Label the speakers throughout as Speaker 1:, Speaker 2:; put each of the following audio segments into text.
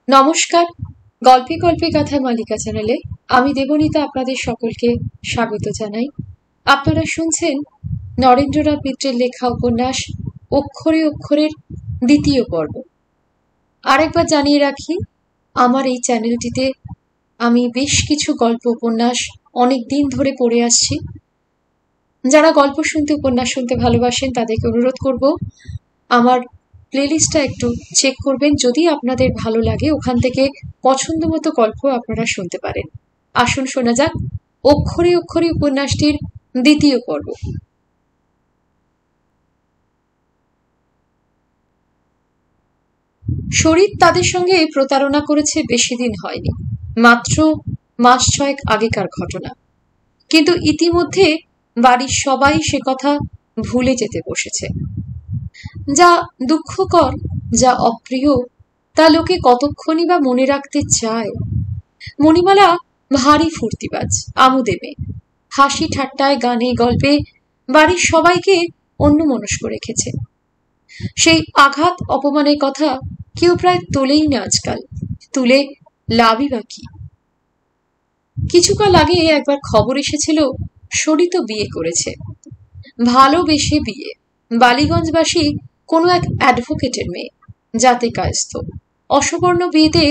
Speaker 1: নমস্কার। গল্পে গল্পে কথা মালিকা চ্যানেলে আমি দেবনীতা আপনাদের সকলকে স্বাগত জানাই। আপনারা শুনছেন নরেন্দ্রনাথ মিত্রের লেখা উপন্যাস অক্ষরে অক্ষরের দ্বিতীয় পর্ব। আরেকবার জানিয়ে রাখি, আমার এই চ্যানেলটিতে আমি বেশ কিছু গল্প উপন্যাস অনেক দিন ধরে পড়ে আসছি। যারা গল্প শুনতে উপন্যাস শুনতে ভালোবাসেন তাদেরকে অনুরোধ করব আমার প্লেলিস্টটা একটু চেক করবেন। যদি আপনাদের ভালো লাগে ওখান থেকে পছন্দ মতো গল্প আপনারা শুনতে পারেন। আসুন শোনা যাক অক্ষরে অক্ষরে উপন্যাসটির দ্বিতীয় পর্ব। শরীর তাদের সঙ্গে প্রতারণা করেছে বেশি দিন হয়নি, মাত্র মাস ছয়েক আগেকার ঘটনা। কিন্তু ইতিমধ্যে বাড়ির সবাই সে কথা ভুলে যেতে বসেছে। যা দুঃখকর, যা অপ্রিয়, তা লোকে কতক্ষণই বা মনে রাখতে চায়। মণিমালা ভারী ফুর্তিবাজ, আমোদে মেয়ে। হাসি ঠাট্টায় গানে গল্পে বাড়ির সবাইকে অন্যমনস্ক রেখেছে। সেই আঘাত অপমানের কথা কেউ প্রায় তোলেই না আজকাল। তুলে লাভই বা কি? কিছুকাল আগে একবার খবর এসেছিল শরিত বিয়ে করেছে। ভালোবেসে বিয়ে। বালিগঞ্জবাসী কোনো এক অ্যাডভোকেটের মেয়ে, জাতে কায়স্থ। অসবর্ণ বিয়েতে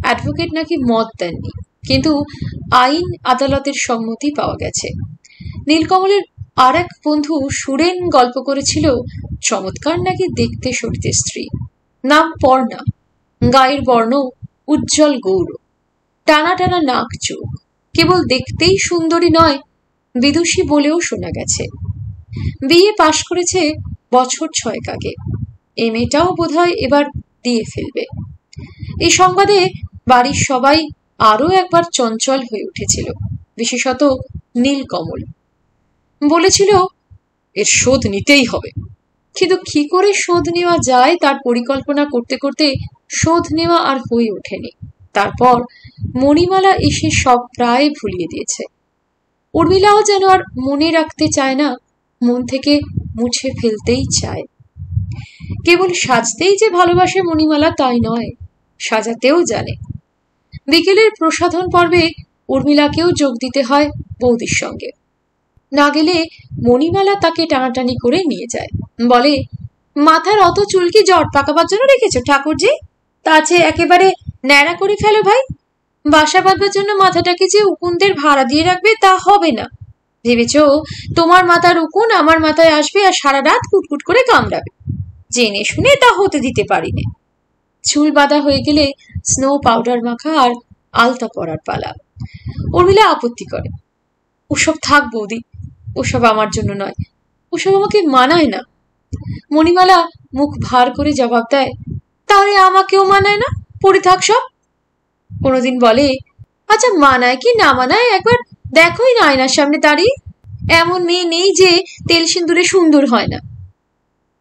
Speaker 1: অ্যাডভোকেট নাকি মত দেননি, কিন্তু আইন আদালতের সম্মতি পাওয়া গেছে। নীলকমলের আর এক বন্ধু সুরেন গল্প করেছিল চমৎকার নাকি দেখতে শরিতের স্ত্রী। নাম পর্ণা, গায়ের বর্ণ উজ্জ্বল গৌর, টানা টানা নাক চোখ। কেবল দেখতেই সুন্দরী নয়, বিদুষী বলেও শোনা গেছে। বিয়ে পাশ করেছে বছর ছয়েক আগে। এই মেয়েটাও বোধহয় এবার দিয়ে ফেলবে। এই সংবাদে বাড়ির সবাই আরো একবার চঞ্চল হয়ে উঠেছিল, বিশেষত নীলকমল। বলেছিল এর শোধ নিতেই হবে। কিন্তু কি করে শোধ নেওয়া যায় তার পরিকল্পনা করতে করতে শোধ নেওয়া আর হয়ে ওঠেনি। তারপর মণিমালা এসে সব প্রায় ভুলিয়ে দিয়েছে। উর্মিলাও যেন আর মনে রাখতে চায় না, মন থেকে মুছে ফেলতেই চায়। কেবল সাজতেই যে ভালোবাসে মণিমালা তাই নয়, সাজাতেও জানে। বিকেলের প্রসাধন পর্বে উর্মিলাকেও যোগ দিতে হয় বৌদির সঙ্গে। না গেলে মণিমালা তাকে টানাটানি করে নিয়ে যায়। বলে, মাথার অত চুল কি জট পাকাবার জন্য রেখেছো ঠাকুরজি? তা চেয়ে একেবারে ন্যাড়া করে ফেলো ভাই। বাসা বাঁধবার জন্য মাথাটাকে যে উকুনদের ভাড়া দিয়ে রাখবে তা হবে না। ভেবেছ তোমার মাথার উকুন আমার মাথায় আসবে আর সারা রাত কুটকুট করে কামড়াবে? জেনে শুনে তা হতে দিতে পারিনে। চুল বাঁধা হয়ে গেলে স্নো পাউডার মাখা আর আলতা পরার পালা। উর্মিলা আপত্তি করে, ওসব থাক বৌদি, ওসব আমার জন্য নয়, ওসব আমাকে মানায় না। মণিমালা মুখ ভার করে জবাব দেয়, তাহলে আমাকেও মানায় না, পড়ে থাক সব। কোনোদিন বলে, আচ্ছা মানায় কি না মানায় একবার দেখোই না আয়নার সামনে দাঁড়িয়ে। এমন মেয়ে নেই যে তেল সিন্দুরে সুন্দর হয় না।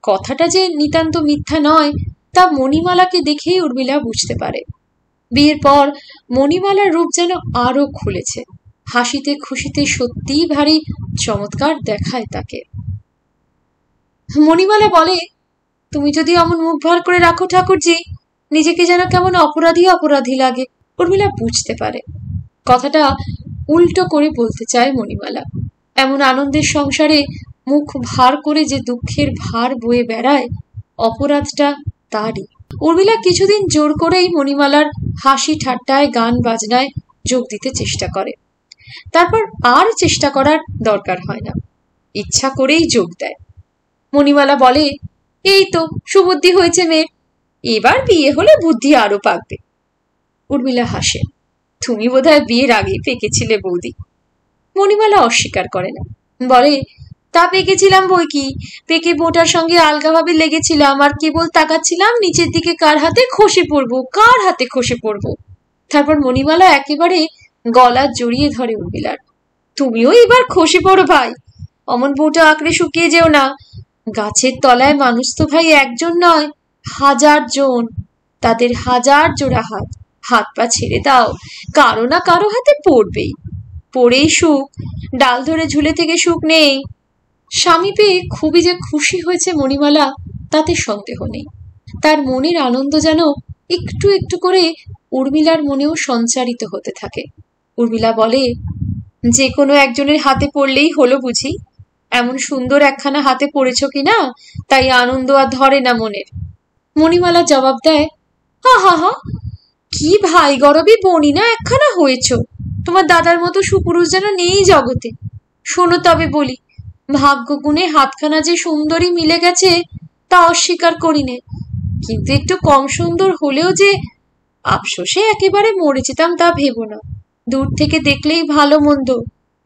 Speaker 1: কথাটা যে নিতান্ত মিথ্যা নয় তা মণিমালাকে দেখেই উর্মিলা বুঝতে পারে। বিয়ের পর মণিমালার রূপ যেন আরো খুলেছে। হাসিতে খুশিতে সত্যিই ভারী চমৎকার দেখায় তাকে। মণিমালা বলে, তুমি যদি অমন মুখ ভার করে রাখো ঠাকুরজি, নিজেকে যেন কেমন অপরাধী অপরাধী লাগে। উর্মিলা বুঝতে পারে কথাটা উল্টো করে বলতে চায় মণিমালা। এমন আনন্দের সংসারে মুখ ভার করে যে দুঃখের ভার বয়ে বেড়ায়, অপরাধটা তারই। উর্মিলা কিছুদিন জোর করেই মণিমালার হাসি ঠাট্টায় গান বাজনায় যোগ দিতে চেষ্টা করে। তারপর আর চেষ্টা করার দরকার হয় না, ইচ্ছা করেই যোগ দেয়। মণিমালা বলে, এই তো সুবুদ্ধি হয়েছে মেয়ের, এবার বিয়ে হলে বুদ্ধি আরো পাকবে। উর্মিলা হাসে, তুমি বোধহয় বিয়ের আগেই পেকেছিলে বৌদি। মণিমালা অস্বীকার করে না, বলে, তা পেকেছিলাম বই কি, পেকে বোটার সঙ্গে আলগাভাবে লেগেছিলাম আর কেবল তাকাচ্ছিলাম নিচের দিকে কার হাতে খসে পড়বো, কার হাতে খসে পড়বো। তারপর মণিমালা একেবারে গলা জড়িয়ে ধরে উর্মিলার, তুমিও এবার খসে পড়ো ভাই, অমন বউটা আঁকড়ে শুকিয়ে যেও না। গাছের তলায় মানুষ তো ভাই একজন নয়, 1000 জন, তাদের 1000 জোড়া হাত। হাত পা ছেড়ে দাও, কারো না কারো হাতে পড়বেই, পড়েই সুখ, ডাল ধরে ঝুলে থেকে সুখ নেই। স্বামী পেয়ে খুবই যে খুশি হয়েছে মণিমালা তাতে সন্দেহ নেই। তার মনের আনন্দ যেন একটু একটু করে উর্মিলার মনেও সঞ্চারিত হতে থাকে। উর্মিলা বলে, যে কোনো একজনের হাতে পড়লেই হলো বুঝি? এমন সুন্দর একখানা হাতে পড়েছ কিনা তাই আনন্দ আর ধরে না মনের। মণিমালা জবাব দেয়, হা হা হা, কি ভাই গরবী বনি না একখানা হয়েছ। তোমার দাদার মতো সুপুরুষ যেন নেই জগতে। শোনো তবে বলি, ভাগ্যগুণে হাতখানা যে সুন্দরী মিলে গেছে তা অস্বীকার করি নে, কিন্তু একটু কম সুন্দর হলেও যে আফসোসে একেবারে মরে যেতাম তা ভেবো না। দূর থেকে দেখলেই ভালো মন্দ,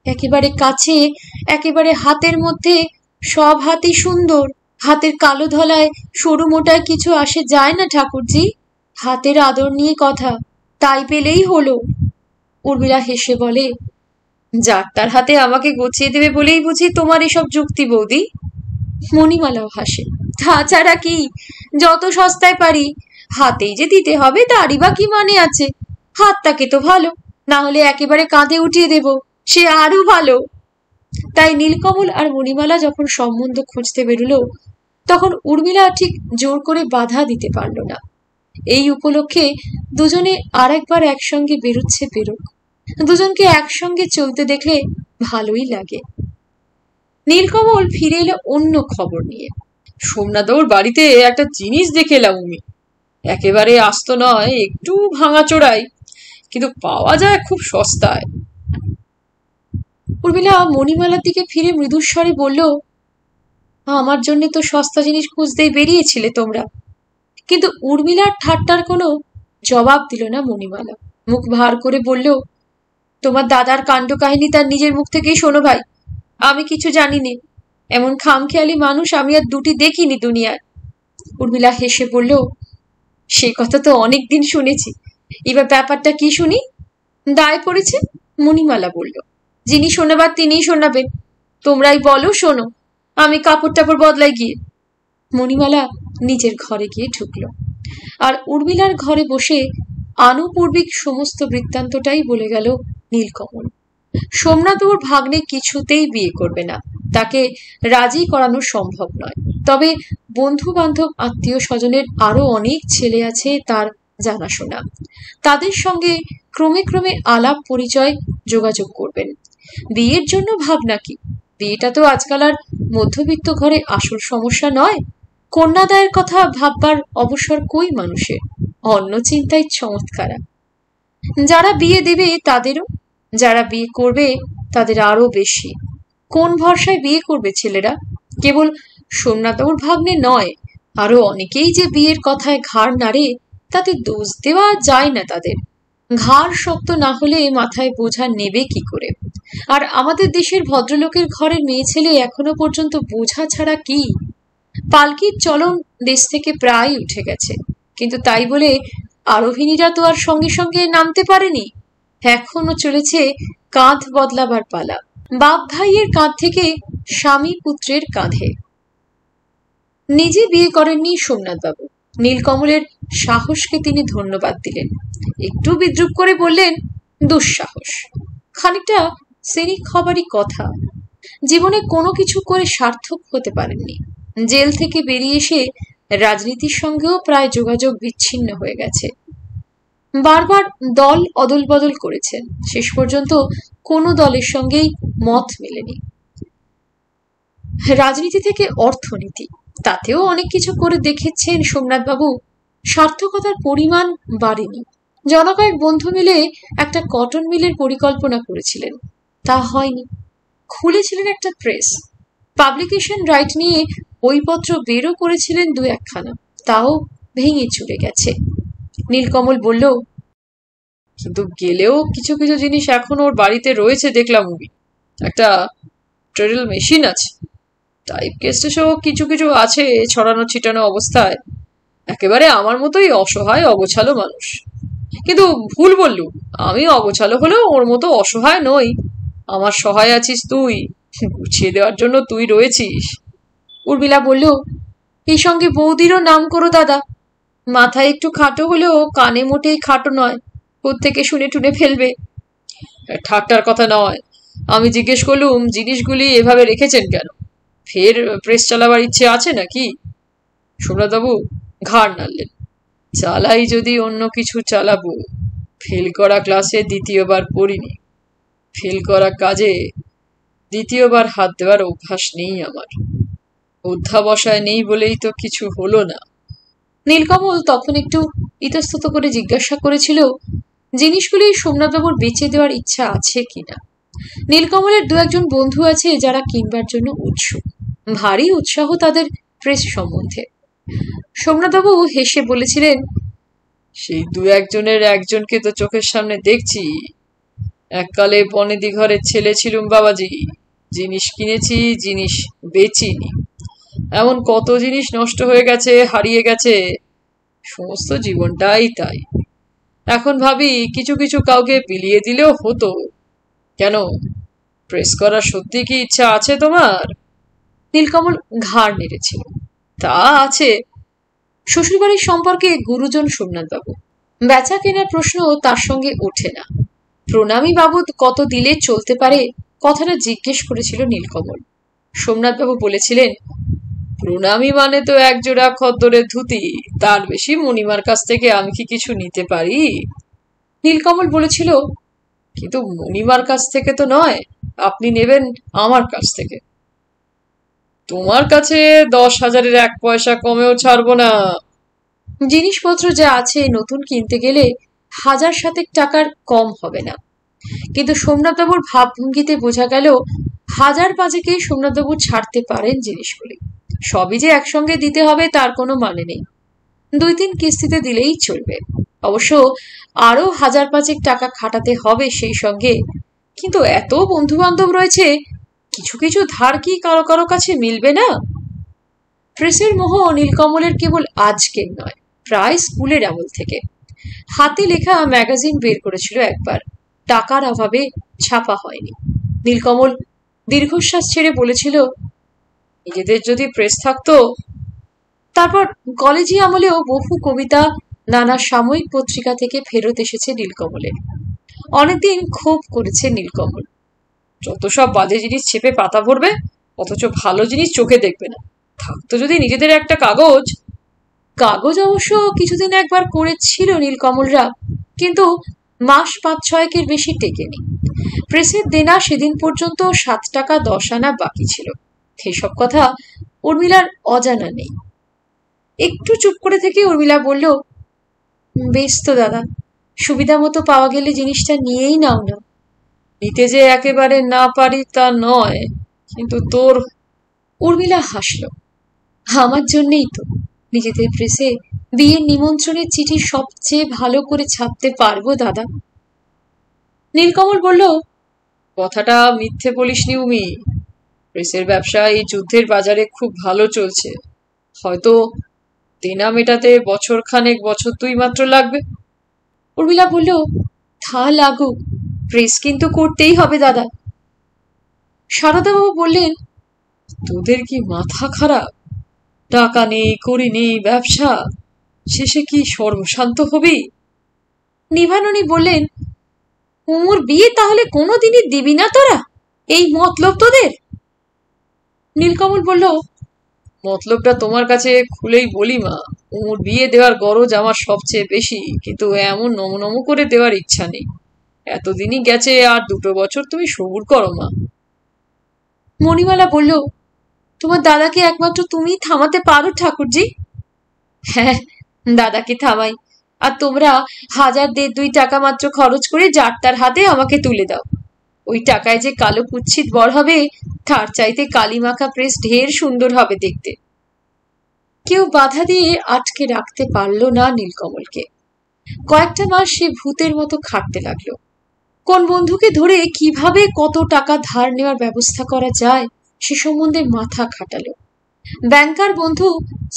Speaker 1: একেবারে কাছে, একেবারে হাতের মধ্যে, সব হাতই সুন্দর। হাতের কালো ধলায় সরু মোটায় কিছু আসে যায় না ঠাকুরজি। হাতের আদর নিয়ে কথা, তাই পেলেই হলো। উর্মিলা হেসে বলে, যার তার হাতে আমাকে গছিয়ে দেবে বলেই বুঝি তোমার এসব যুক্তি বৌদি? মণিমালাও হাসে, তাছাড়া কি, যত সস্তায় পারি হাতেই যে দিতে হবে তারই বা কি মানে আছে? হাতটাকে তো ভালো, না হলে একেবারে কাঁধে উঠিয়ে দেব, সে আরো ভালো। তাই নীলকমল আর মণিমালা যখন সম্বন্ধ খুঁজতে বেরুলো তখন উর্মিলা ঠিক জোর করে বাধা দিতে পারল না। এই উপলক্ষে দুজনে আর একবার একসঙ্গে বেরুচ্ছে বেরোক, দুজনকে একসঙ্গে চলতে দেখলে ভালোই লাগে। নীলকমল ফিরে এলো অন্য খবর নিয়ে।
Speaker 2: সোমনাথবাবুর বাড়িতে একটা জিনিস দেখে এলাম উমি, একেবারে আস্ত নয়, একটু ভাঙাচোরাই, কিন্তু পাওয়া যায় খুব সস্তায়।
Speaker 1: উর্মিলা মণিমালার দিকে ফিরে মৃদুস্বরে বলল, আমার জন্য তো সস্তা জিনিস খুঁজতেই বেরিয়েছিলে তোমরা। কিন্তু উর্মিলার ঠাট্টার কোনো জবাব দিল না মণিমালা। মুখ ভার করে বলল, তোমার দাদার কাণ্ড কাহিনী তার নিজের মুখ থেকেই শোনো ভাই, আমি কিছু জানি নে। এমন খামখেয়ালি মানুষ আমি আর দুটি দেখিনি দুনিয়ায়। উর্মিলা হেসে বলল, সে কথা তো অনেকদিন শুনেছি, এবার ব্যাপারটা কি শুনি? দায় পড়েছে, মণিমালা বলল। যিনি শোনাবার তিনিই শোনাবেন, তোমরাই বলো শোনো, আমি কাপড় টাপড় বদলাই গিয়ে। মণিমালা নিজের ঘরে গিয়ে ঢুকল আর উর্মিলার ঘরে বসে আনুপূর্বিক সমস্ত বৃত্তান্তটাই বলে গেল নীলকমল। সোমনাথবাবুর ভাগ্নে কিছুতেই বিয়ে করবে না, তাকে রাজি করানো সম্ভব নয়। তবে বন্ধু বান্ধব আত্মীয় স্বজনের আরো অনেক ছেলে আছে তার জানাশোনা, তাদের সঙ্গে ক্রমে ক্রমে আলাপ পরিচয় যোগাযোগ করবেন। বিয়ের জন্য ভাবনা কি? বিয়েটা তো আজকাল আর মধ্যবিত্ত ঘরে আসল সমস্যা নয়। কন্যাদায়ের কথা ভাববার অবসর কই মানুষের, অন্য চিন্তায় চমৎকারা। যারা বিয়ে দেবে তাদেরও, যারা বিয়ে করবে তাদের আরো বেশি। কোন ভরসায় বিয়ে করবে ছেলেরা? কেবল সোমনাথবাবুর ভাগ্নে নয়, আরো অনেকেই যে বিয়ের কথায় ঘাড় নাড়ে, তাতে দোষ দেওয়া যায় না তাদের। ঘাড় শক্ত না হলে মাথায় বোঝা নেবে কি করে? আর আমাদের দেশের ভদ্রলোকের ঘরের মেয়ে ছেলে এখনো পর্যন্ত বোঝা ছাড়া কি? পালকির চলন দেশ থেকে প্রায় উঠে গেছে, কিন্তু তাই বলে আরোহিণীরা তো আর সঙ্গে সঙ্গে নামতে পারেনি। এখনো চলেছে কাঁধ বদলাবার পালা, বাপ ভাইয়ের কাঁধ থেকে স্বামী পুত্রের কাঁধে। নিজে বিয়ে করেননি সোমনাথবাবু, নীলকমলের সাহসকে তিনি ধন্যবাদ দিলেন। একটু বিদ্রুপ করে বললেন, দুঃসাহস। খানিকটা সিনিক হবারই কথা। জীবনে কোনো কিছু করে সার্থক হতে পারেননি। জেল থেকে বেরিয়ে এসে রাজনীতির সঙ্গেও প্রায় যোগাযোগ বিচ্ছিন্ন হয়ে গেছে। বারবার দল অদল বদল করেছেন, শেষ পর্যন্ত কোনো দলের সঙ্গেই মত মেলেনি। রাজনীতি থেকে অর্থনীতি, তাতেও অনেক কিছু করে দেখেছেন সোমনাথবাবু, সার্থকতার পরিমাণ বাড়েনি। জনকয়েক বন্ধু মিলে একটা কটন মিলের পরিকল্পনা করেছিলেন, তা হয়নি। খুলেছিলেন একটা প্রেস, পাবলিকেশন রাইট নিয়ে বইপত্র বেরও করেছিলেন দু একখানা, তাও ভেঙে চলে গেছে। নীলকমল বলল,
Speaker 2: কিন্তু গেলেও কিছু কিছু জিনিস এখন ওর বাড়িতে রয়েছে দেখলাম উমি। একটা ট্রেডল মেশিন আছে, টাইপ কেসও কিছু কিছু আছে ছড়ানো ছিটানো অবস্থায়। একেবারে আমার মতোই অসহায় অগোছালো মানুষ। কিন্তু ভুল বললুম, আমি অগোছালো হলেও ওর মতো অসহায় নই। আমার সহায় আছিস তুই, গুছিয়ে দেওয়ার জন্য তুই রয়েছিস।
Speaker 1: উর্মিলা বলল, এই সঙ্গে বৌদিরও নাম করো দাদা। মাথায় একটু খাটো হলেও কানে মোটেই খাটো নয়, প্রত্যেকে শুনে টুনে ফেলবে।
Speaker 2: ঠাট্টার কথা নয়, আমি জিজ্ঞেস করলুম জিনিসগুলি এভাবে রেখেছেন কেন? ফের প্রেস চালাবার ইচ্ছে আছে নাকি? সোমনাথবাবু ঘাড় নাড়লেন। চালাই যদি অন্য কিছু চালাবো। ফেল করা ক্লাসে দ্বিতীয়বার পড়িনি, ফেল করা কাজে দ্বিতীয়বার হাত দেওয়ার অভ্যাস নেই আমার। অধ্যাবসায় নেই বলেই তো কিছু হলো না।
Speaker 1: নীলকমল তখন একটু ইতস্তত করে জিজ্ঞাসা করেছিল জিনিসগুলি সোমনাথবাবুর বেচে দেওয়ার ইচ্ছা আছে কিনা। নীলকমলের দু একজন বন্ধু আছে যারা কিনবার জন্য উৎসুক, ভারী উৎসাহ তাদের প্রেস সম্বন্ধে। সোমনাথবাবু হেসে বলেছিলেন,
Speaker 2: সেই দু একজনের একজনকে তো চোখের সামনে দেখছি। এককালে বনেদি ঘরের ছেলে ছিলুম বাবাজি, জিনিস কিনেছি, জিনিস বেচিনি। এমন কত জিনিস নষ্ট হয়ে গেছে, হারিয়ে গেছে, সমস্ত জীবনটাই তাই। এখন ভাবি কিছু কিছু কাউকে বিলিয়ে দিলেও হতো। কেন, প্রেস করার সত্যি কি ইচ্ছা আছে তোমার?
Speaker 1: নীলকমল ঘাড় নেড়েছিল। তা আছে। শ্বশুরবাড়ির সম্পর্কে গুরুজন সোমনাথবাবু, বেচা কেনার প্রশ্ন তার সঙ্গে ওঠে না। প্রণামী বাবদ কত দিলে চলতে পারে কথাটা জিজ্ঞেস করেছিল নীলকমল। সোমনাথবাবু বলেছিলেন,
Speaker 2: প্রণামী মানে তো একজোড়া খদ্দরের ধুতি, তার বেশি মণিমার কাছ থেকে আমি কি কিছু নিতে পারি?
Speaker 1: নীলকমল বলেছিল,
Speaker 2: কিন্তু মণিমার কাছ থেকে তো নয়, আপনি নেবেন আমার কাছ থেকে। তোমার কাছে 10,000-এর 1 পয়সা কমেও ছাড়বো না।
Speaker 1: জিনিসপত্র যা আছে নতুন কিনতে গেলে 1,000 টাকার কম হবে না। কিন্তু সোমনাথবাবুর ভাবভঙ্গিতে বোঝা গেল 1,000 সোমনাথবাবু ছাড়তে পারেন জিনিসগুলি। সবই যে একসঙ্গে দিতে হবে তার কোনো মানে নেই, 2-3 কিস্তিতে দিলেই চলবে। অবশ্য আরো 1,000 টাকা খাটাতে হবে সেই সঙ্গে। কিন্তু এত বন্ধু বান্ধব রয়েছে, কিছু কিছু ধার কি কারো কারো কাছে মিলবে না? প্রেসের মোহ নীলকমলের কেবল আজকের নয়, প্রায় স্কুলের আমল থেকে। হাতে লেখা ম্যাগাজিন বের করেছিল একবার, টাকার অভাবে ছাপা হয়নি। নীলকমল দীর্ঘশ্বাস ছেড়ে বলেছিল,
Speaker 2: নিজেদের যদি প্রেস থাকতো।
Speaker 1: তারপর কলেজি আমলেও বহু কবিতা নানা সাময়িক পত্রিকা থেকে ফেরত এসেছে নীলকমলের। অনেকদিন ক্ষোভ করেছে নীলকমল।
Speaker 2: যত সব বাজে জিনিস ছেপে পাতা ভরবে, অথচ ভালো জিনিস চোখে দেখবে না। থাকতো যদি নিজেদের একটা কাগজ।
Speaker 1: কাগজ অবশ্য কিছুদিন একবার করেছিল নীলকমলরা, কিন্তু মাস 5-6 বেশি টেকেনি। প্রেসের দেনা সেদিন পর্যন্ত 7 টাকা 10 আনা বাকি ছিল। সেসব কথা উর্মিলার অজানা নেই। একটু চুপ করে থেকে উর্মিলা বলল, বেশ তো দাদা, সুবিধা মতো পাওয়া গেলে জিনিসটা নিয়েই নাও না।
Speaker 2: নিতে যে একেবারে না পারি তা নয়, কিন্তু তোর।
Speaker 1: উর্মিলা হাসল। আমার জন্যই তো নিজেদের প্রেসে বিয়ের নিমন্ত্রণের চিঠি সবচেয়ে ভালো করে ছাপতে পারবো দাদা। নীলকমল বলল,
Speaker 2: কথাটা মিথ্যে বলিসনি উমি। প্রেসের ব্যবসা এই যুদ্ধের বাজারে খুব ভালো চলছে। হয়তো দেনা মেটাতে বছর 2 মাত্র লাগবে।
Speaker 1: উর্মিলা বলল, তা লাগুক, প্রেস কিন্তু করতেই হবে দাদা। সারদাবাবু বললেন,
Speaker 2: তোদের কি মাথা খারাপ? টাকা নেই, করি নেই, ব্যবসা শেষে কি সর্বশান্ত হবি?
Speaker 1: নিভাননী বললেন, কুমুর বিয়ে তাহলে কোনোদিনই দিবি না তোরা? এই মতলব তোদের? নীলকমল বলল,
Speaker 2: মতলবটা তোমার কাছে খুলেই বলি মা, কুমুর বিয়ে দেওয়ার গরজ আমার সবচেয়ে বেশি, কিন্তু এমন নমনম করে দেওয়ার ইচ্ছা নেই। এতদিনই গেছে, আর 2 বছর তুমি সবুর করো মা।
Speaker 1: মণিমালা বলল, তোমার দাদাকে একমাত্র তুমি থামাতে পারো ঠাকুরজি। হ্যাঁ, দাদাকে থামাই, আর তোমরা 1,000-1,500 টাকা মাত্র খরচ করে যার তার হাতে আমাকে তুলে দাও। ওই টাকায় যে কালো কুচ্ছিত বর হবে, তার চাইতে কালিমাখা প্রেস ঢের সুন্দর হবে দেখতে। কেউ বাধা দিয়ে আটকে রাখতে পারল না নীলকমলকে। কয়েকটা মাস সে ভূতের মতো খাটতে লাগলো। কোন বন্ধুকে ধরে কিভাবে কত টাকা ধার নেওয়ার ব্যবস্থা করা যায় সে সম্বন্ধে মাথা খাটালো। ব্যাংকার বন্ধু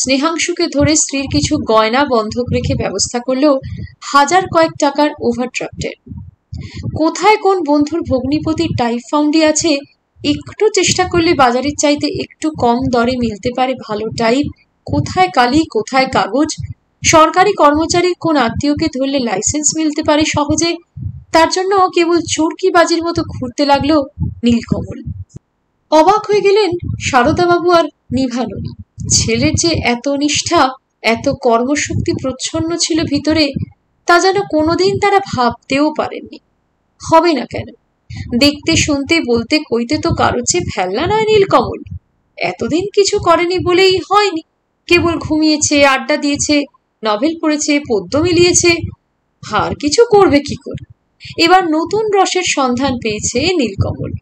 Speaker 1: স্নেহাংশুকে ধরে স্ত্রীর কিছু গয়না বন্ধক রেখে ব্যবস্থা করলো 1,000 কয়েক টাকার ওভারড্রাফটের। কোথায় কোন বন্ধুর ভগ্নিপতির টাইপফাউন্ডি আছে, একটু চেষ্টা করলে বাজারের চাইতে একটু কম দরে মিলতে পারে ভালো টাইপ। কোথায় কালি, কোথায় কাগজ। সরকারি কর্মচারীর কোন আত্মীয়কে ধরলে লাইসেন্স মিলতে পারে সহজে। তার জন্য কেবল চোরকিবাজির মতো ঘুরতে লাগলো নীলকমল। অবাক হয়ে গেলেন সারদাবাবু আর নিভাননী। ছেলের যে এত নিষ্ঠা এত কর্মশক্তি প্রচ্ছন্ন ছিল ভিতরে, তা যেন কোনোদিন তারা ভাবতেও পারেননি। হবে না কেন? দেখতে, শুনতে, বলতে, কইতে তো কারো চেয়ে ফেলনা নয় নীলকমল। এতদিন কিছু করেনি বলেই হয়নি, কেবল ঘুমিয়েছে, আড্ডা দিয়েছে, নভেল পড়েছে, পদ্য মিলিয়েছে, আর কিছু করবে কি করে? এবার নতুন রসের সন্ধান পেয়েছে নীলকমল,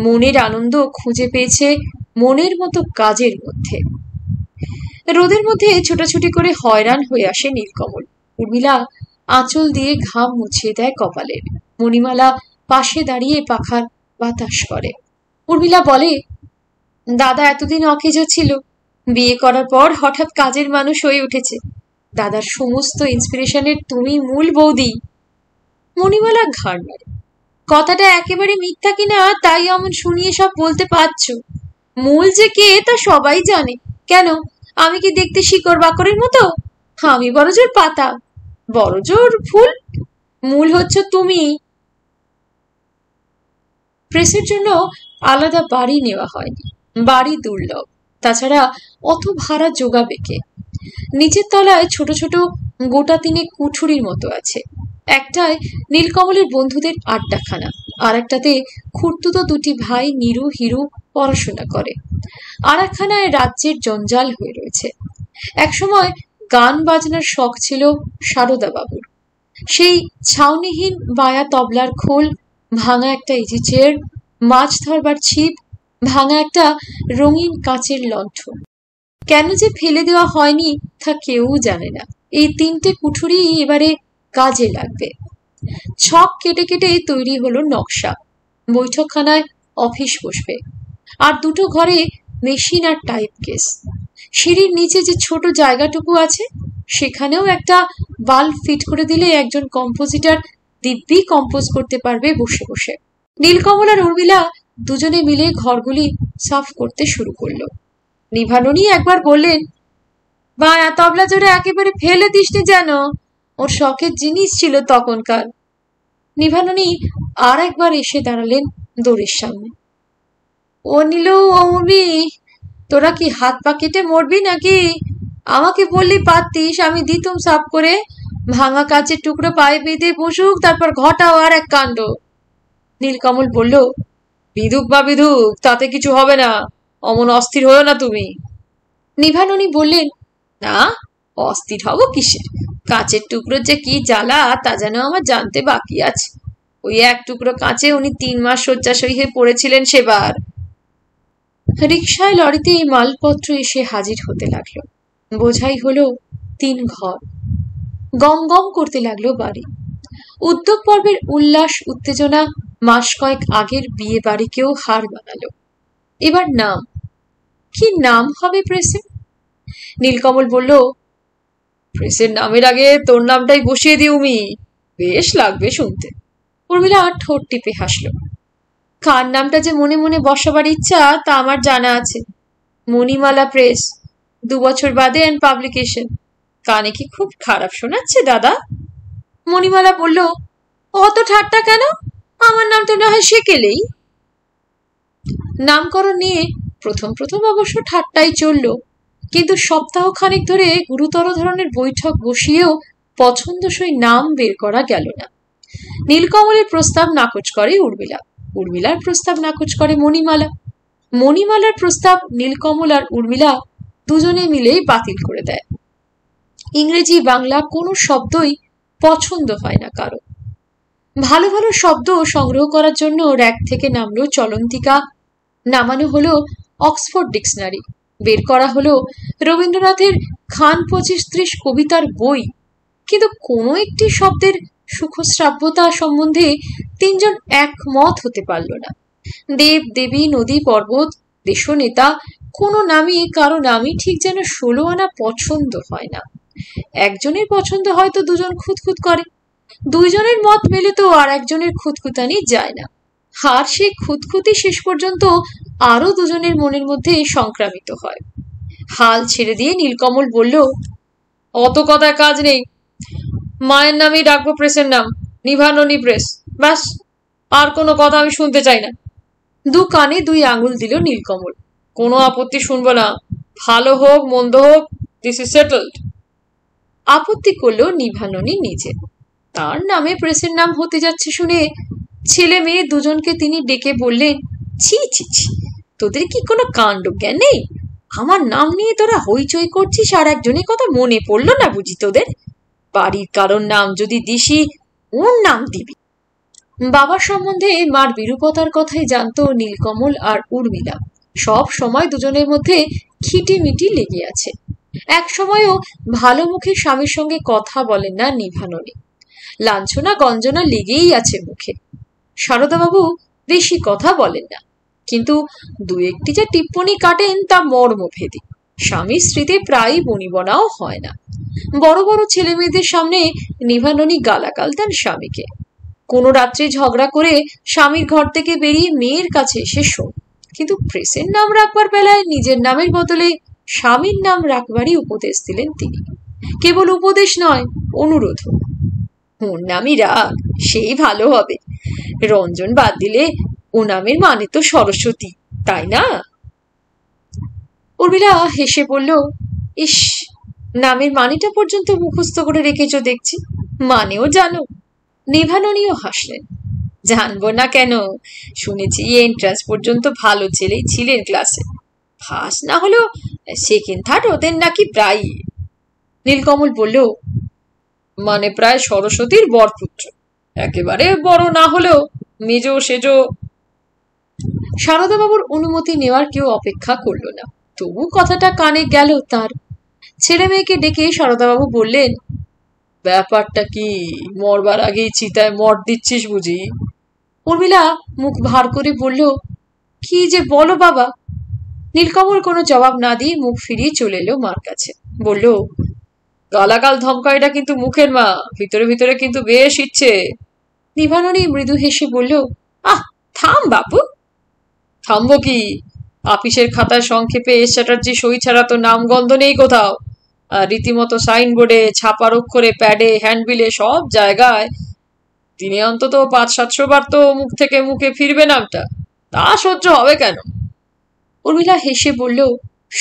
Speaker 1: মনের আনন্দ খুঁজে পেয়েছে মনের মতো কাজের মধ্যে। রোদের মধ্যে ছোটাছুটি করে হয়রান হয়ে আসে নীলকমল। উর্মিলা আঁচল দিয়ে ঘাম মুছিয়ে দেয় কপালের। মণিমালা পাশে দাঁড়িয়ে পাখার বাতাস করে। উর্মিলা বলে, দাদা এতদিন অকেজো ছিল, বিয়ে করার পর হঠাৎ কাজের মানুষ হয়ে উঠেছে। দাদার সমস্ত ইন্সপিরেশনের তুমি মূল বৌদি। মণিমালা ঘাড় নাড়ে। কথাটা একেবারে মিথ্যা কিনা তাই এমন শুনিয়ে সব বলতে পারছো। মূল যে কে তা সবাই জানে। কেন, আমি কি দেখতে শিকড় বাকড়ের মতো? আমি বড়জোর পাতা, বড়জোর ফুল। মূল হচ্ছ তুমি। প্রেসের জন্য আলাদা বাড়ি নেওয়া হয়নি, বাড়ি দুর্লভ। তাছাড়া অত ভাড়া জোগাবে কে? নিচের তলায় ছোট ছোট গোটা তিনেক কুঠুরির মতো আছে। একটায় নীলকমলের বন্ধুদের আড্ডাখানা, আর একটাতে খুড়তুতো দুটি ভাই নীরু হিরু পড়াশোনা করে, আর একখানায় রাজ্যের জঞ্জাল হয়ে রয়েছে। একসময় গান বাজনার শখ ছিল সারদা বাবুর। সেই ছাউনিহীন বায়া তবলার খোল, ভাঙা একটা ইজি চেয়ার, মাছ ধরবার ছিপ, ভাঙা একটা রঙিন কাঁচের লণ্ঠন কেন যে ফেলে দেওয়া হয়নি তা কেউ জানে না। এই তিনটে কুঠুরি এবারে কাজে লাগবে। ছক কেটে কেটে তৈরি হলো নকশা। বৈঠকখানায় অফিস বসবে, আর দুটো ঘরে মেশিন আর টাইপ কেস। সিঁড়ির নিচে যে ছোট জায়গাটুকু আছে সেখানেও একটা বাল্ব ফিট করে দিলে একজন কম্পোজিটর দিব্যি কম্পোজ করতে পারবে বসে বসে। নীলকমল আর উর্মিলা দুজনে মিলে ঘরগুলি সাফ করতে শুরু করলো। নিভাননী একবার বললেন, বায়া তবলা জোরে একেবারে ফেলে দিসনি যেন, ওর শখের জিনিস ছিল তখনকার। নিভাননী আর একবার এসে দাঁড়ালেন দোরের সামনে। ও নীলু, ও উর্মি, তোরা কি হাত পা কেটে মরবি নাকি? আমাকে বললি পারতিস, আমি দিতুম সাফ করে। ভাঙা কাচের টুকরো পায়ে বেঁধে বসুক, তারপর ঘটাও আর এক কাণ্ড। নীলকমল বলল, বিধুক বা বিধুক, তাতে কিছু হবে না, অমন অস্থির হয়েও না তুমি। নিভাননী বললেন, না, অস্থির হব কিসের? কাঁচের টুকরোর যে কি জ্বালা তা যেন আমার জানতে বাকি আছে। ওই এক টুকরো কাঁচে উনি 3 মাস শয্যাশয়ী হয়ে পড়েছিলেন সেবার। রিকশায় লরিতে মালপত্র এসে হাজির হতে লাগলো। বোঝাই হলো 3 ঘর। গম গম করতে লাগলো বাড়ি। উদ্যোগ পর্বের উল্লাস উত্তেজনা মাস কয়েক আগের বিয়ে বাড়িকেও হার বানালো। এবার নাম, কি নাম হবে প্রেসে? নীলকমল বলল, প্রেসের নামের আগে তোর নামটাই বসিয়ে দিউমি, বেশ লাগবে শুনতে। উর্মিলা ঠোঁট টিপে হাসলো। কার নামটা যে মনে মনে বসাবার ইচ্ছা তা আমার জানা আছে। মণিমালা প্রেস, 2 বছর বাদে এন্ড পাবলিকেশন। কানে কি খুব খারাপ শোনাচ্ছে দাদা? মণিমালা বলল, অত ঠাট্টা কেন? আমার নামটা না হয় সেকেলেই। নামকরণ নিয়ে প্রথম প্রথম অবশ্য ঠাট্টাই চলল, কিন্তু সপ্তাহখানেক ধরে গুরুতর ধরনের বৈঠক বসিয়েও পছন্দসই নাম বের করা গেল না। নীলকমলের প্রস্তাব নাকচ করে উর্মিলা, উর্মিলার প্রস্তাব নাকচ করে মণিমালা, মণিমালার প্রস্তাব নীলকমল আর উর্মিলা দুজনে মিলে বাতিল করে দেয়। ইংরেজি বাংলা কোনো শব্দই পছন্দ হয় না কারো। ভালো ভালো শব্দ সংগ্রহ করার জন্য র্যাক থেকে নামলো চলন্তিকা, নামানো হলো অক্সফোর্ড ডিকশনারি, বের করা হলো রবীন্দ্রনাথের খান 25-30 কবিতার বই। কিন্তু কোনো একটি শব্দের সুখশ্রাব্যতা সম্বন্ধে 3 জন একমত হতে পারল না। দেব দেবী, নদী পর্বত, দেশনেতা, কোনো নামই কারো নামই ঠিক যেন 16 আনা পছন্দ হয় না। একজনের পছন্দ হয়তো 2 জন খুঁতখুত করে, 2 জনের মত মেলে তো আর একজনের খুঁতখুতানি যায় না। আর সেই খুঁতখুতি শেষ পর্যন্ত আরো 2 জনের মনের মধ্যে সংক্রামিত হয়। হাল ছেড়ে দিয়ে নীলকমল বলল, অত কথায় কাজ নেই, মায়ের নামেই ডাকবো প্রেসের নাম, নিভাননী প্রেস, ব্যাস, আর কোনো কথা আমি শুনতে চাই না। 2 কানে 2 আঙুল দিল নীলকমল। কোনো আপত্তি শুনবো না, ভালো হোক মন্দ হোক, দিস ইজ সেটেলড। আপত্তি করল নিভাননী নিজে। তার নামে প্রেসের নাম হতে যাচ্ছে শুনে ছেলে মেয়ে দুজনকে তিনি ডেকে বললেন, ছি ছি ছি, তোদের কি কোনো কাণ্ড জ্ঞান নেই? আমার নাম নিয়ে তোরা হইচই করছিস, আর একজনের কথা মনে পড়লো না বুঝি তোদের? বাড়ির কারোর নাম যদি দিসি, ওর নাম দিবি। বাবার সম্বন্ধে মার বিরূপতার কথাই জানতো নীলকমল আর উর্মিলা। সব সময় দুজনের মধ্যে খিটিমিটি লেগে আছে। এক সময়ও ভালো মুখে স্বামীর সঙ্গে কথা বলেন না নিভাননী। লাঞ্ছনা গঞ্জনা লেগেই আছে মুখে। সারদাবাবু বেশি কথা বলেন না, কিন্তু দু একটি যা টিপ্পনি কাটেন তা মর্মভেদী। স্বামী স্ত্রীতে প্রায় বনিবনাও হয় না। বড় বড় ছেলে মেয়েদের সামনে নিভাননী গালাগাল দেন স্বামীকে। কোনো রাত্রে ঝগড়া করে স্বামীর ঘর থেকে বেরিয়ে মেয়ের কাছে এসে শোন, কিন্তু প্রেসের নাম রাখবার বেলায় নিজের নামের বদলে স্বামীর নাম রাখবারই উপদেশ দিলেন তিনি। কেবল উপদেশ নয়, অনুরোধ। ওর নামই রাখ, সেই ভালো হবে। রঞ্জন বাদ দিলে ও নামের মানে তো সরস্বতী, তাই না? উর্মিলা হেসে বলল, ইস, নামের মানেটা পর্যন্ত মুখস্থ করে রেখেছ দেখছি, মানেও জানো। নিভাননীও হাসলেন। জানবো না কেন, শুনেছি এন্ট্রান্স পর্যন্ত ভালো ছেলেই ছিলেন ক্লাসে। ফার্স্ট না হলেও সেকেন্ড থার্ড ওদের নাকি প্রায়। নীলকমল বলল, মানে প্রায় সরস্বতীর বরপুত্র, একেবারে বড় না হলেও মেজো সেজো। সারদাবাবুর অনুমতি নেওয়ার কেউ অপেক্ষা করল না, তবু কথাটা কানে গেল তার। ছেলে মেয়েকে ডেকে সারদাবাবু বললেন, ব্যাপারটা কি, মরবার আগেই চিতায় মর দিচ্ছিস বুঝি? উর্মিলা মুখ ভার করে বলল, কি যে বলো বাবা। নীলকমল কোনো জবাব না দিয়ে মুখ ফিরিয়ে চলে এলো মার কাছে। বলল, গালাগাল ধমকাইটা কিন্তু মুখের মা, ভিতরে ভিতরে কিন্তু বেশ ইচ্ছে। নিভাননী মৃদু হেসে বলল, আহ থাম বাপু। থামবো কি? আপিসের খাতায় সংক্ষেপে এস চ্যাটার্জি সই ছাড়া তো নামগন্ধ নেই কোথাও। আর রীতিমতো সাইনবোর্ডে, ছাপার অক্ষরে, প্যাডে, হ্যান্ডবিলে, সব জায়গায় তিনি অন্তত 500-700 বার তো মুখ থেকে মুখে ফিরবে নামটা, তা সহ্য হবে কেন? উর্মিলা হেসে বলল,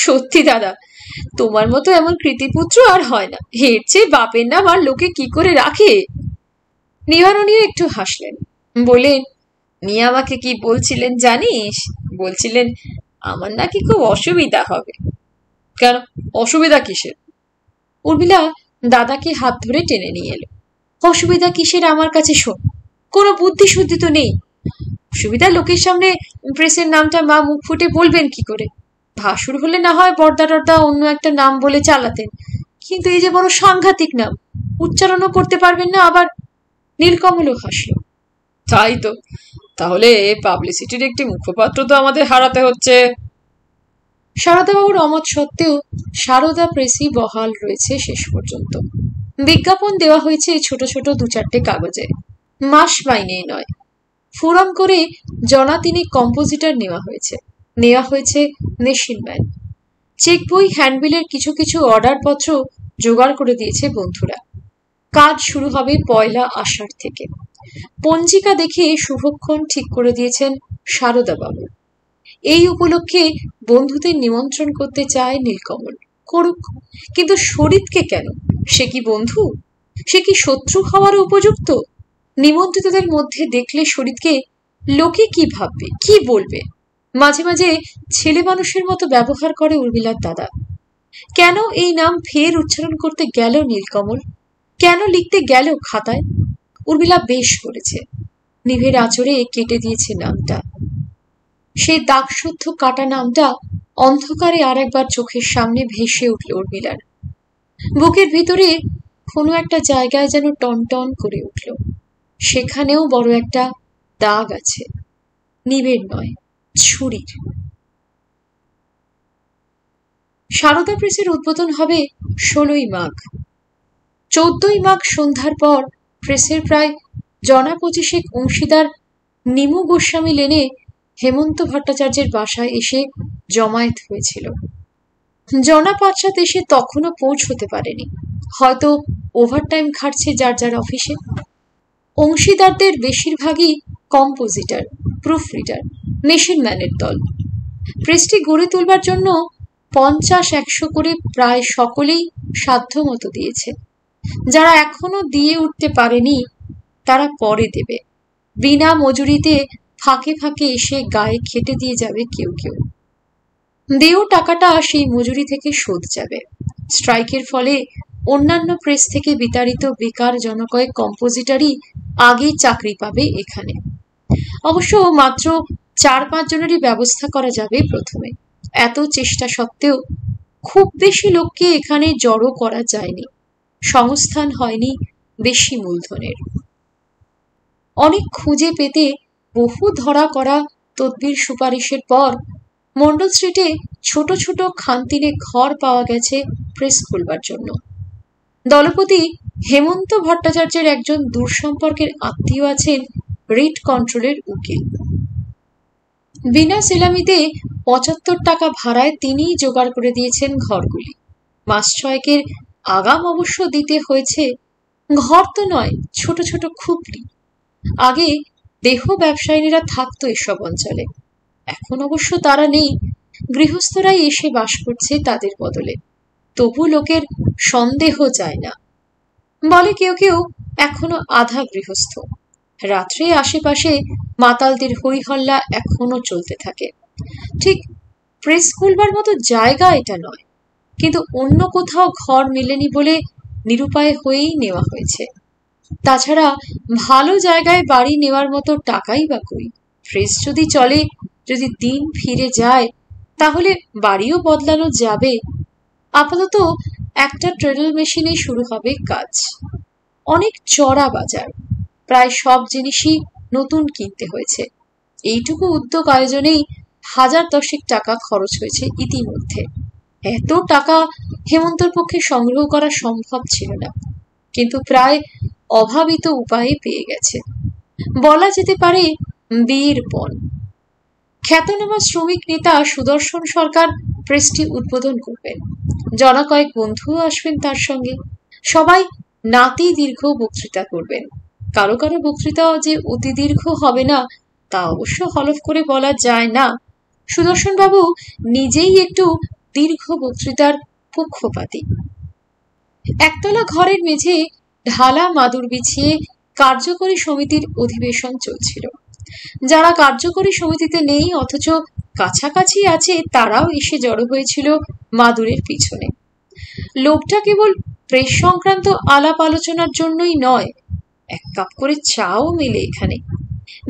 Speaker 1: সত্যি দাদা, তোমার মতো এমন কৃতিপুত্র আর হয় না। এর চেয়ে বাপের নাম আর লোকে কি করে রাখে? নিবারণীও একটু হাসলেন, বললেন, নিয়ে আমাকে কি বলছিলেন জানিস? বলছিলেন আমার নাকি খুব অসুবিধা হবে। কেন, অসুবিধা কিসের? উর্মিলা দাদাকে হাত ধরে টেনে নিয়ে এলো। অসুবিধা কিসের আমার কাছে শোন, কোনো বুদ্ধি শুদ্ধি তো নেই। অসুবিধা লোকের সামনে প্রেসের নামটা মা মুখ ফুটে বলবেন কি করে? ভাসুর হলে না হয় বর্দা টর্দা অন্য একটা নাম বলে চালাতেন, কিন্তু এই যে বড় সাংঘাতিক নাম, উচ্চারণও করতে পারবেন না আবার। নীলকমলও হাসল। তাই তো, তাহলে পাবলিসিটির একটি মুখপাত্র তো আমাদের হারাতে হচ্ছে। সারদাবাবুর অমত সত্ত্বেও সারদা প্রেসই বহাল রয়েছে শেষ পর্যন্ত। বিজ্ঞাপন দেওয়া হয়েছে ছোট ছোট 2-4টে কাগজে, মাস মাইনে নয়। ফোরাম করে জনা তিনেক কম্পোজিটর নেওয়া হয়েছে মেশিন ম্যান। চেক বই, হ্যান্ডবিলের কিছু কিছু অর্ডার পত্র জোগাড় করে দিয়েছে বন্ধুরা। কাজ শুরু হবে 1 আষাঢ় থেকে। পঞ্জিকা দেখে শুভক্ষণ ঠিক করে দিয়েছেন সারদাবাবু। এই উপলক্ষে বন্ধুদের নিমন্ত্রণ করতে চায় নীলকমল, করুক, কিন্তু শরীরকে কেন? সে কি বন্ধু? সে কি শত্রু হওয়ার উপযুক্ত? নিমন্ত্রিতদের মধ্যে দেখলে শরীরকে লোকে কি ভাববে, কি বলবে? মাঝে মাঝে ছেলে মানুষের মতো ব্যবহার করে উর্মিলার দাদা। কেন এই নাম ফের উচ্চারণ করতে গেল নীলকমল? কেন লিখতে গেল খাতায়? উর্মিলা বেশ করেছে, নিভের আঁচড়ে কেটে দিয়েছে নামটা। সেই দাগশুদ্ধ কাটা নামটা অন্ধকারে আর একবার চোখের সামনে ভেসে উঠল উর্মিলার। বুকের ভিতরে কোনো একটা জায়গায় যেন টনটন করে উঠল। সেখানেও বড় একটা দাগ আছে, নিবের নয়, ছুরির। সারদা প্রেসের উদ্বোধন হবে 16ই মাঘ। 14ই মাঘ সন্ধ্যার পর প্রেসের প্রায় 25 অংশীদার নিমু গোস্বামী লেনে হেমন্ত ভট্টাচার্যের বাসায় এসে জমায়েত হয়েছিল। 5-7 এসে তখনও পৌঁছতে পারেনি, হয়তো ওভারটাইম খাটছে যার যার অফিসে। অংশীদারদের বেশিরভাগই কম্পোজিটর, প্রুফ রিডার, মেশিন ম্যানের দল। প্রেসটি গড়ে তোলবার জন্য 50-100 করে প্রায় সকলেই সাধ্যমতো দিয়েছে। যারা এখনো দিয়ে উঠতে পারেনি তারা পরে দেবে। বিনা মজুরিতে ফাঁকে ফাঁকে এসে গায়ে খেটে দিয়ে যাবে কেউ কেউ। দেও টাকাটা সেই মজুরি থেকে শোধ যাবে। স্ট্রাইকের ফলে অন্যান্য প্রেস থেকে বিতাড়িত বেকার জনকয়েক কম্পোজিটরই আগে চাকরি পাবে এখানে। অবশ্য মাত্র 4-5 জনেরই ব্যবস্থা করা যাবে প্রথমে। এত চেষ্টা সত্ত্বেও খুব বেশি লোককে এখানে জড়ো করা যায়নি, সংস্থান হয়নি বেশি মূলধনের। অনেক খুঁজে পেতে বহু ধরা করা তদবির সুপারিশের পর মন্ডল স্ট্রিটে ছোট ছোট খানতিনে ঘর পাওয়া গেছে প্রেস খুলবার জন্য। দলপতি হেমন্ত ভট্টাচার্যের একজন দূর সম্পর্কের আত্মীয় আছেন রিট কন্ট্রোলের উকিল। বিনা সেলামিতে 75 টাকা ভাড়ায় তিনিই জোগাড় করে দিয়েছেন ঘরগুলি। মাস 6 আগাম অবশ্য দিতে হয়েছে। ঘর তো নয়, ছোট ছোট খুপড়ি। আগে দেহ ব্যবসায়ীরা থাকতো এসব অঞ্চলে, এখন অবশ্য তারা নেই। গৃহস্থরাই এসে বাস করছে তাদের বদলে। তবু লোকের সন্দেহ যায় না। বলে কেউ কেউ এখনো আধা গৃহস্থ। রাত্রে আশেপাশে মাতালদের হইহল্লা এখনো চলতে থাকে। ঠিক প্রেস খুলবার মতো জায়গা এটা নয়, কিন্তু অন্য কোথাও ঘর মেলেনি বলে নিরুপায় হয়েই নেওয়া হয়েছে। তাছাড়া ভালো জায়গায় বাড়ি নেওয়ার মতো টাকাই বা কই। প্রেস যদি চলে, যদি দিন ফিরে যায়, তাহলে বাড়িও বদলানো যাবে। আপাতত একটা ট্রেডল মেশিনে শুরু হবে কাজ। অনেক চড়া বাজার, প্রায় সব জিনিসই নতুন কিনতে হয়েছে। এইটুকু উদ্যোগ আয়োজনেই 1000 টাকা খরচ হয়েছে ইতিমধ্যে। এত টাকা হেমন্তর পক্ষে সংগ্রহ করা সম্ভব ছিল না, কিন্তু প্রায় অভাবিত উপায়ে পেয়ে গেছে। বলা যেতে পারে বীর পণ। খ্যাতনামা শ্রমিক নেতা সুদর্শন সরকার প্রেসটি উদ্বোধন করবেন। জনকয়েক বন্ধুও আসবেন তার সঙ্গে। সবাই নাতি দীর্ঘ বক্তৃতা করবেন। কারো কারো বক্তৃতাও যে অতি দীর্ঘ হবে না তা অবশ্য হলফ করে বলা যায় না। সুদর্শন বাবু নিজেই একটু দীর্ঘ বক্তৃতার পক্ষপাতী। একতলা ঘরের মেঝে ঢালা মাদুর বিছিয়ে কার্যকরী সমিতির অধিবেশন চলছিল। যারা কার্যকরী সমিতিতে নেই অথচ কাছাকাছি আছে তারাও এসে জড়ো হয়েছিল মাদুরের পিছনে। লোকটা কেবল প্রেস সংক্রান্ত আলাপ আলোচনার জন্যই নয়, 1 কাপ করে চাও মেলে এখানে।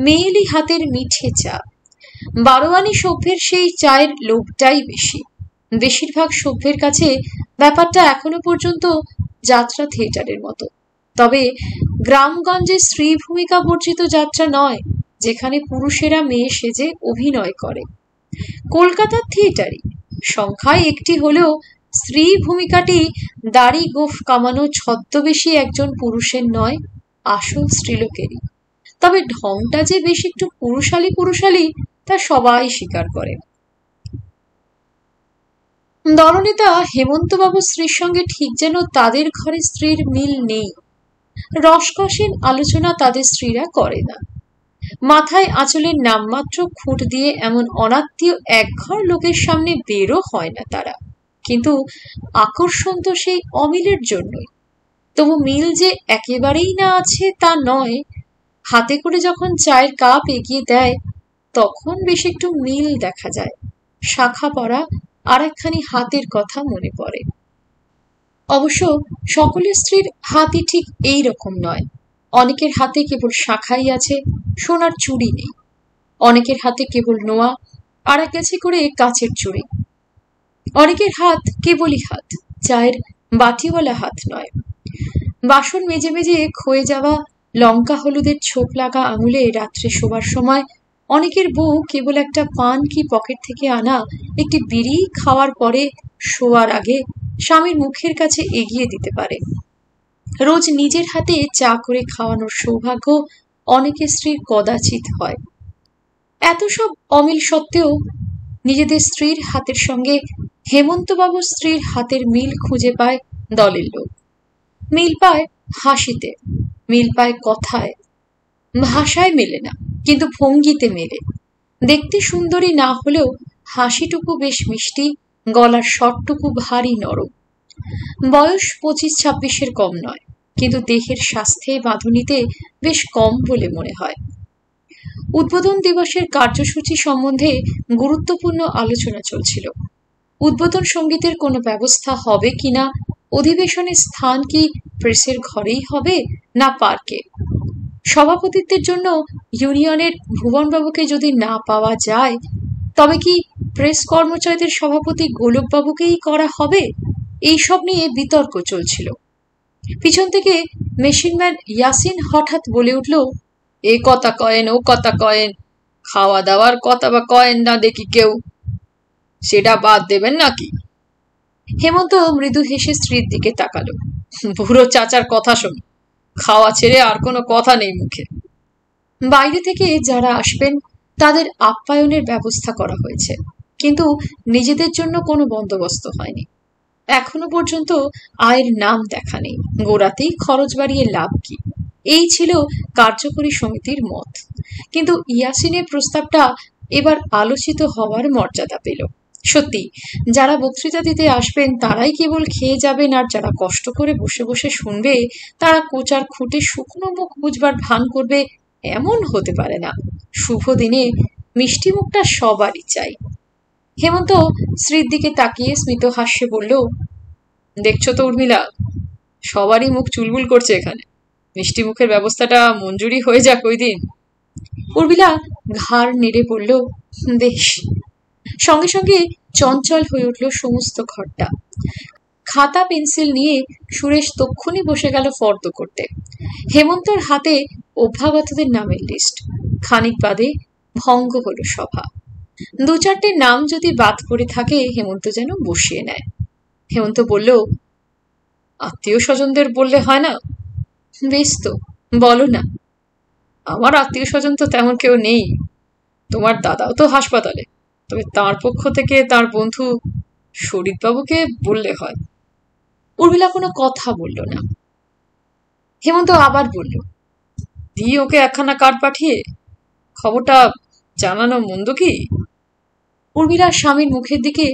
Speaker 1: মেয়েলি হাতের মিঠে চা। বারোয়ানি সভ্যের সেই চায়ের লোভটাই বেশি। বেশিরভাগ সভ্যের কাছে ব্যাপারটা এখনো পর্যন্ত যাত্রা থিয়েটারের মতো। তবে গ্রামগঞ্জে স্ত্রী ভূমিকা বর্জিত যাত্রা নয়, যেখানে পুরুষেরা মেয়ে সেজে অভিনয় করে। কলকাতার থিয়েটারই সংখ্যায় একটি হলেও স্ত্রী ভূমিকাটি দাড়ি গোফ কামানো ছদ্মবেশী একজন পুরুষের নয়, আসল স্ত্রীলোকেরই। তবে ঢংটা যে বেশ একটু পুরুষালী তা সবাই স্বীকার করে। দলনেতা হেমন্তবাবু স্ত্রীর সঙ্গে ঠিক যেন তাদের ঘরে স্ত্রীর মিল নেই। রসকসীন আলোচনা তাদের স্ত্রীরা করে না। মাথায় আঁচলের নামমাত্র খুঁট দিয়ে এমন অনাত্মীয় একঘর লোকের সামনে বেরো হয় না তারা। কিন্তু আকর্ষণ তো সেই অমিলের জন্যই। তবু মিল যে একেবারেই না আছে তা নয়। হাতে করে যখন চায়ের কাপ এগিয়ে দেয় তখন বেশ একটু মিল দেখা যায়। শাখা পরা আর একখানি হাতের কথা মনে পড়ে। অবশ্য সকলের স্ত্রীর হাতই ঠিক এই রকম নয়। অনেকের হাতে কেবল শাখাই আছে, সোনার চুড়ি নেই। অনেকের হাতে কেবল নোয়া, আর এক গেছে করে কাচের চুড়ি। অনেকের হাত কেবলই হাত, চায়ের বাটিওয়ালা হাত নয়। বাসন মেজে মেজে ক্ষয়ে যাওয়া লঙ্কা হলুদের ছোপ লাগা আঙুলে রাত্রে শোবার সময় অনেকের বউ কেবল একটা পান কি পকেট থেকে আনা একটি বিড়ি খাওয়ার পরে শোয়ার আগে স্বামীর মুখের কাছে এগিয়ে দিতে পারে। রোজ নিজের হাতে চা করে খাওয়ানোর সৌভাগ্য অনেকের স্ত্রীর কদাচিৎ হয়। এত সব অমিল সত্ত্বেও নিজেদের স্ত্রীর হাতের সঙ্গে হেমন্তবাবুর স্ত্রীর হাতের মিল খুঁজে পায় দলের লোক। মিল পায় হাসিতে, মিল পায় কথায়। ভাষায় মেলে না, কিন্তু ভঙ্গিতে মেলে। দেখতে সুন্দরী না হলেও হাসিটুকু বেশ মিষ্টি, গলার স্বরটুকু ভারী নরম। বয়স 25-26 কম নয়। কিন্তু দেহের স্বাস্থ্যে বাঁধনিতে বেশ কম বলে মনে হয়। উদ্বোধন দিবসের কার্যসূচি সম্বন্ধে গুরুত্বপূর্ণ আলোচনা চলছিল। উদ্বোধন সঙ্গীতের কোনো ব্যবস্থা হবে কিনা, অধিবেশনের স্থান কি প্রেসের ঘরেই হবে না পার্কে, সভাপতিত্বের জন্য ইউনিয়নের ভুবনবাবুকে যদি না পাওয়া যায় তবে কি প্রেস কর্মচারীদের সভাপতি গোলকবাবুকেই করা হবে, এইসব নিয়ে বিতর্ক চলছিল। পিছন থেকে মেশিনম্যান ইয়াসিন হঠাৎ বলে উঠল, এ কথা কয়েন, ও কথা কয়েন, খাওয়া দাওয়ার কথা বা কয়েন না দেখি কেউ, সেটা বাদ দেবেন নাকি? হেমন্ত মৃদু হেসে স্ত্রীর দিকে তাকালো। বুড়ো চাচার কথা শোন, খাওয়া ছেড়ে আর কোনো কথা নেই মুখে। বাইরে থেকে যারা আসবেন তাদের আপ্যায়নের ব্যবস্থা করা হয়েছে, কিন্তু নিজেদের জন্য কোনো বন্দোবস্ত হয়নি। এখনো পর্যন্ত আয়ের নাম দেখা নেই, গোড়াতেই খরচ বাড়িয়ে লাভ কি, এই ছিল কার্যকরী সমিতির মত। কিন্তু ইয়াসিনের প্রস্তাবটা এবার আলোচিত হওয়ার মর্যাদা পেল। সত্যি, যারা বক্তৃতা দিতে আসবেন তারাই কেবল খেয়ে যাবেন, আর যারা কষ্ট করে বসে বসে শুনবে তারা কোচার খুঁটে শুকনো মুখ বুঝবার ভান করবে, এমন হতে পারে না। শুভ দিনে মিষ্টি মুখটা সবারই চাই। হেমন্ত স্ত্রীর দিকে তাকিয়ে স্মিত হাস্যে বলল, দেখছো তো উর্মিলা, সবারই মুখ চুলবুল করছে এখানে, মিষ্টি মুখের ব্যবস্থাটা মঞ্জুরি হয়ে যাক ওই দিন। উর্মিলা ঘাড় নেড়ে বলল, বেশ। সঙ্গে সঙ্গে চঞ্চল হয়ে উঠল সমস্ত ঘরটা। খাতা পেন্সিল নিয়ে সুরেশ তক্ষুনি বসে গেল ফর্দ করতে। হেমন্তর হাতে অভ্যাগতদের নামের লিস্ট। খানিক বাদে ভঙ্গ হলো সভা। দু চারটে নাম যদি বাদ পড়ে থাকে হেমন্ত যেন বসিয়ে নেয়। হেমন্ত বলল, আত্মীয় স্বজনদের বললে হয় না? বেশ তো, বলো না। আমার আত্মীয় স্বজন তো তেমন কেউ নেই, তোমার দাদাও তো হাসপাতালে, তবে তার পক্ষ থেকে তার বন্ধু শরীফবাবুকে বললে হয়। উর্মিলা কোনো কথা বলল না। হেমন্ত আবার বলল, দি ওকে একখানা কার্ড পাঠিয়ে খবরটা জানানো মন্দ কি? উর্মিলা স্বামীর মুখের দিকে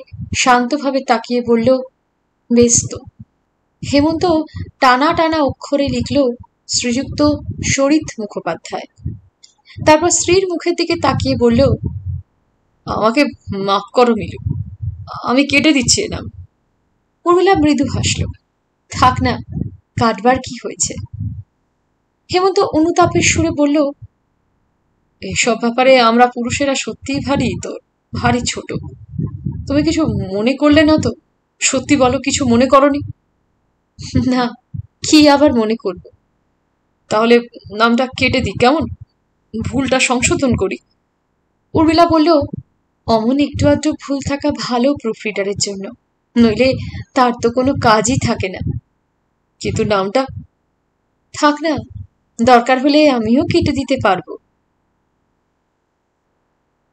Speaker 1: শান্তভাবে তাকিয়ে বলল, বেশ তো। হেমন্ত টানা টানা অক্ষরে লিখল, শ্রীযুক্ত শরীফ মুখোপাধ্যায়। তারপর স্ত্রীর মুখের দিকে তাকিয়ে বলল, আমাকে মাফ করো মিলু, আমি কেটে দিচ্ছি এ নাম। উর্মিলা মৃদু হাসল, থাক না, কাটবার কি হয়েছে। হেমন্ত অনুতাপের সুরে বলল, এসব ব্যাপারে আমরা পুরুষেরা সত্যিই ভারী ছোট। তুমি কিছু মনে করলে না তো? সত্যি বলো, কিছু মনে করনি? না, কি আবার মনে করব? তাহলে নামটা কেটে দিই কেমন, ভুলটা সংশোধন করি। উর্মিলা বলল, অমন একটু আধটু ভুল থাকা ভালো প্রুফরিডারের জন্য, নইলে তার তো কোনো কাজই থাকে না। কিন্তু নামটা থাক না, দরকার হলে আমিও কেটে দিতে পারবো।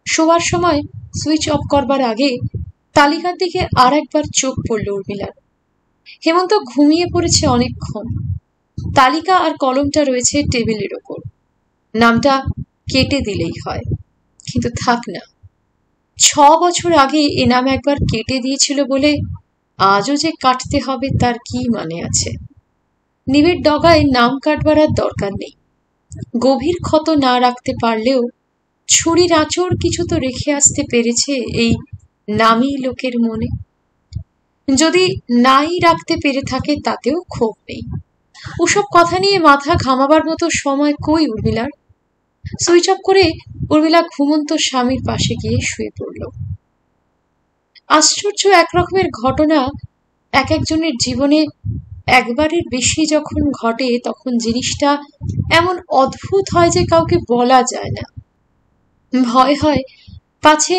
Speaker 1: শোয়ার সময় সুইচ অফ করবার আগে তালিকার দিকে আর একবার চোখ পড়ল উর্মিলার। হেমন্ত ঘুমিয়ে পড়েছে অনেকক্ষণ। তালিকা আর কলমটা রয়েছে টেবিলের ওপর। নামটা কেটে দিলেই হয়, কিন্তু থাক না, 6 বছর আগে এ নাম একবার কেটে দিয়েছিল বলে আজও যে কাটতে হবে তার কি মানে আছে? নিবিড় ডগায় নাম কাটবার আর দরকার নেই। গভীর ক্ষত না রাখতে পারলেও ছুরির আঁচড় কিছু তো রেখে আসতে পেরেছে এই নামী লোকের মনে। যদি নাই রাখতে পেরে থাকে তাতেও ক্ষোভ নেই। ওসব কথা নিয়ে মাথা ঘামাবার মতো সময় কই উর্মিলার? সুইচ অফ করে উর্মিলা ঘুমন্ত স্বামীর পাশে গিয়ে শুয়ে পড়ল। আশ্চর্য একরকমের ঘটনা এক একজনের জীবনে একবারের বেশি যখন ঘটে তখন জিনিসটা এমন অদ্ভুত হয় যে কাউকে বলা যায় না। ভয় হয় পাছে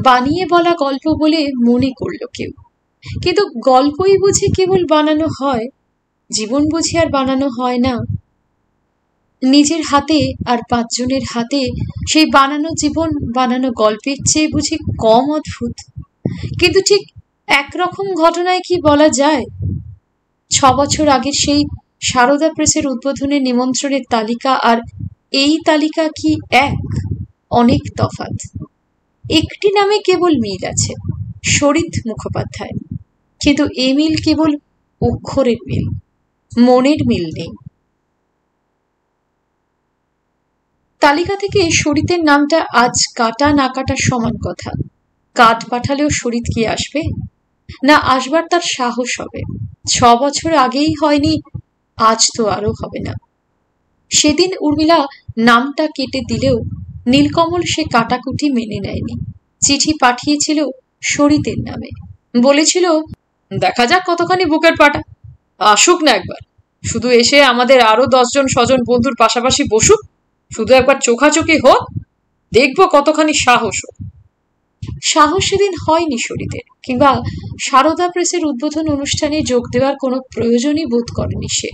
Speaker 1: বানিয়ে বলা গল্প বলে মনে করল কেউ। কিন্তু গল্পই বুঝি কেবল বানানো হয়, জীবন বুঝি আর বানানো হয় না। নিজের হাতে আর 5 জনের হাতে সেই বানানো জীবন বানানো গল্পের চেয়ে বুঝি কম অদ্ভুত? কিন্তু ঠিক একরকম ঘটনায় কি বলা যায়? 6 বছর আগের সেই সারদা প্রেসের উদ্বোধনের নিমন্ত্রণের তালিকা আর এই তালিকা কি এক? অনেক তফাৎ। একটি নামে কেবল মিল আছে, শরীফ মুখোপাধ্যায়, কিন্তু এ মিল কেবল অক্ষরের মিল। মনের মিল নেই। তালিকা থেকে শরীতের নামটা আজ কাটা না কাটার সমান কথা। কাঠ পাঠালেও শরীত কি আসবে? না আসবার তার সাহস হবে। 6 বছর আগেই হয়নি, আজ তো আরো হবে না। সেদিন উর্মিলা নামটা কেটে দিলেও নীলকমল সে কাটাকুটি মেনে নেয়নি। চিঠি পাঠিয়েছিল শরীতের নামে, বলেছিল
Speaker 2: দেখা যাক কতখানি বুকের পাটা, আসুক না একবার, শুধু এসে আমাদের আরো 10 জন স্বজন বন্ধুর পাশাপাশি বসুক, শুধু একবার চোখাচোখি হোক, দেখবো কতখানি সাহস।
Speaker 1: সাহস সেদিন হয়নি শরীতের, কিংবা সারদা প্রেসের উদ্বোধন অনুষ্ঠানে যোগ দেওয়ার কোনো প্রয়োজনই বোধ করেনি সে।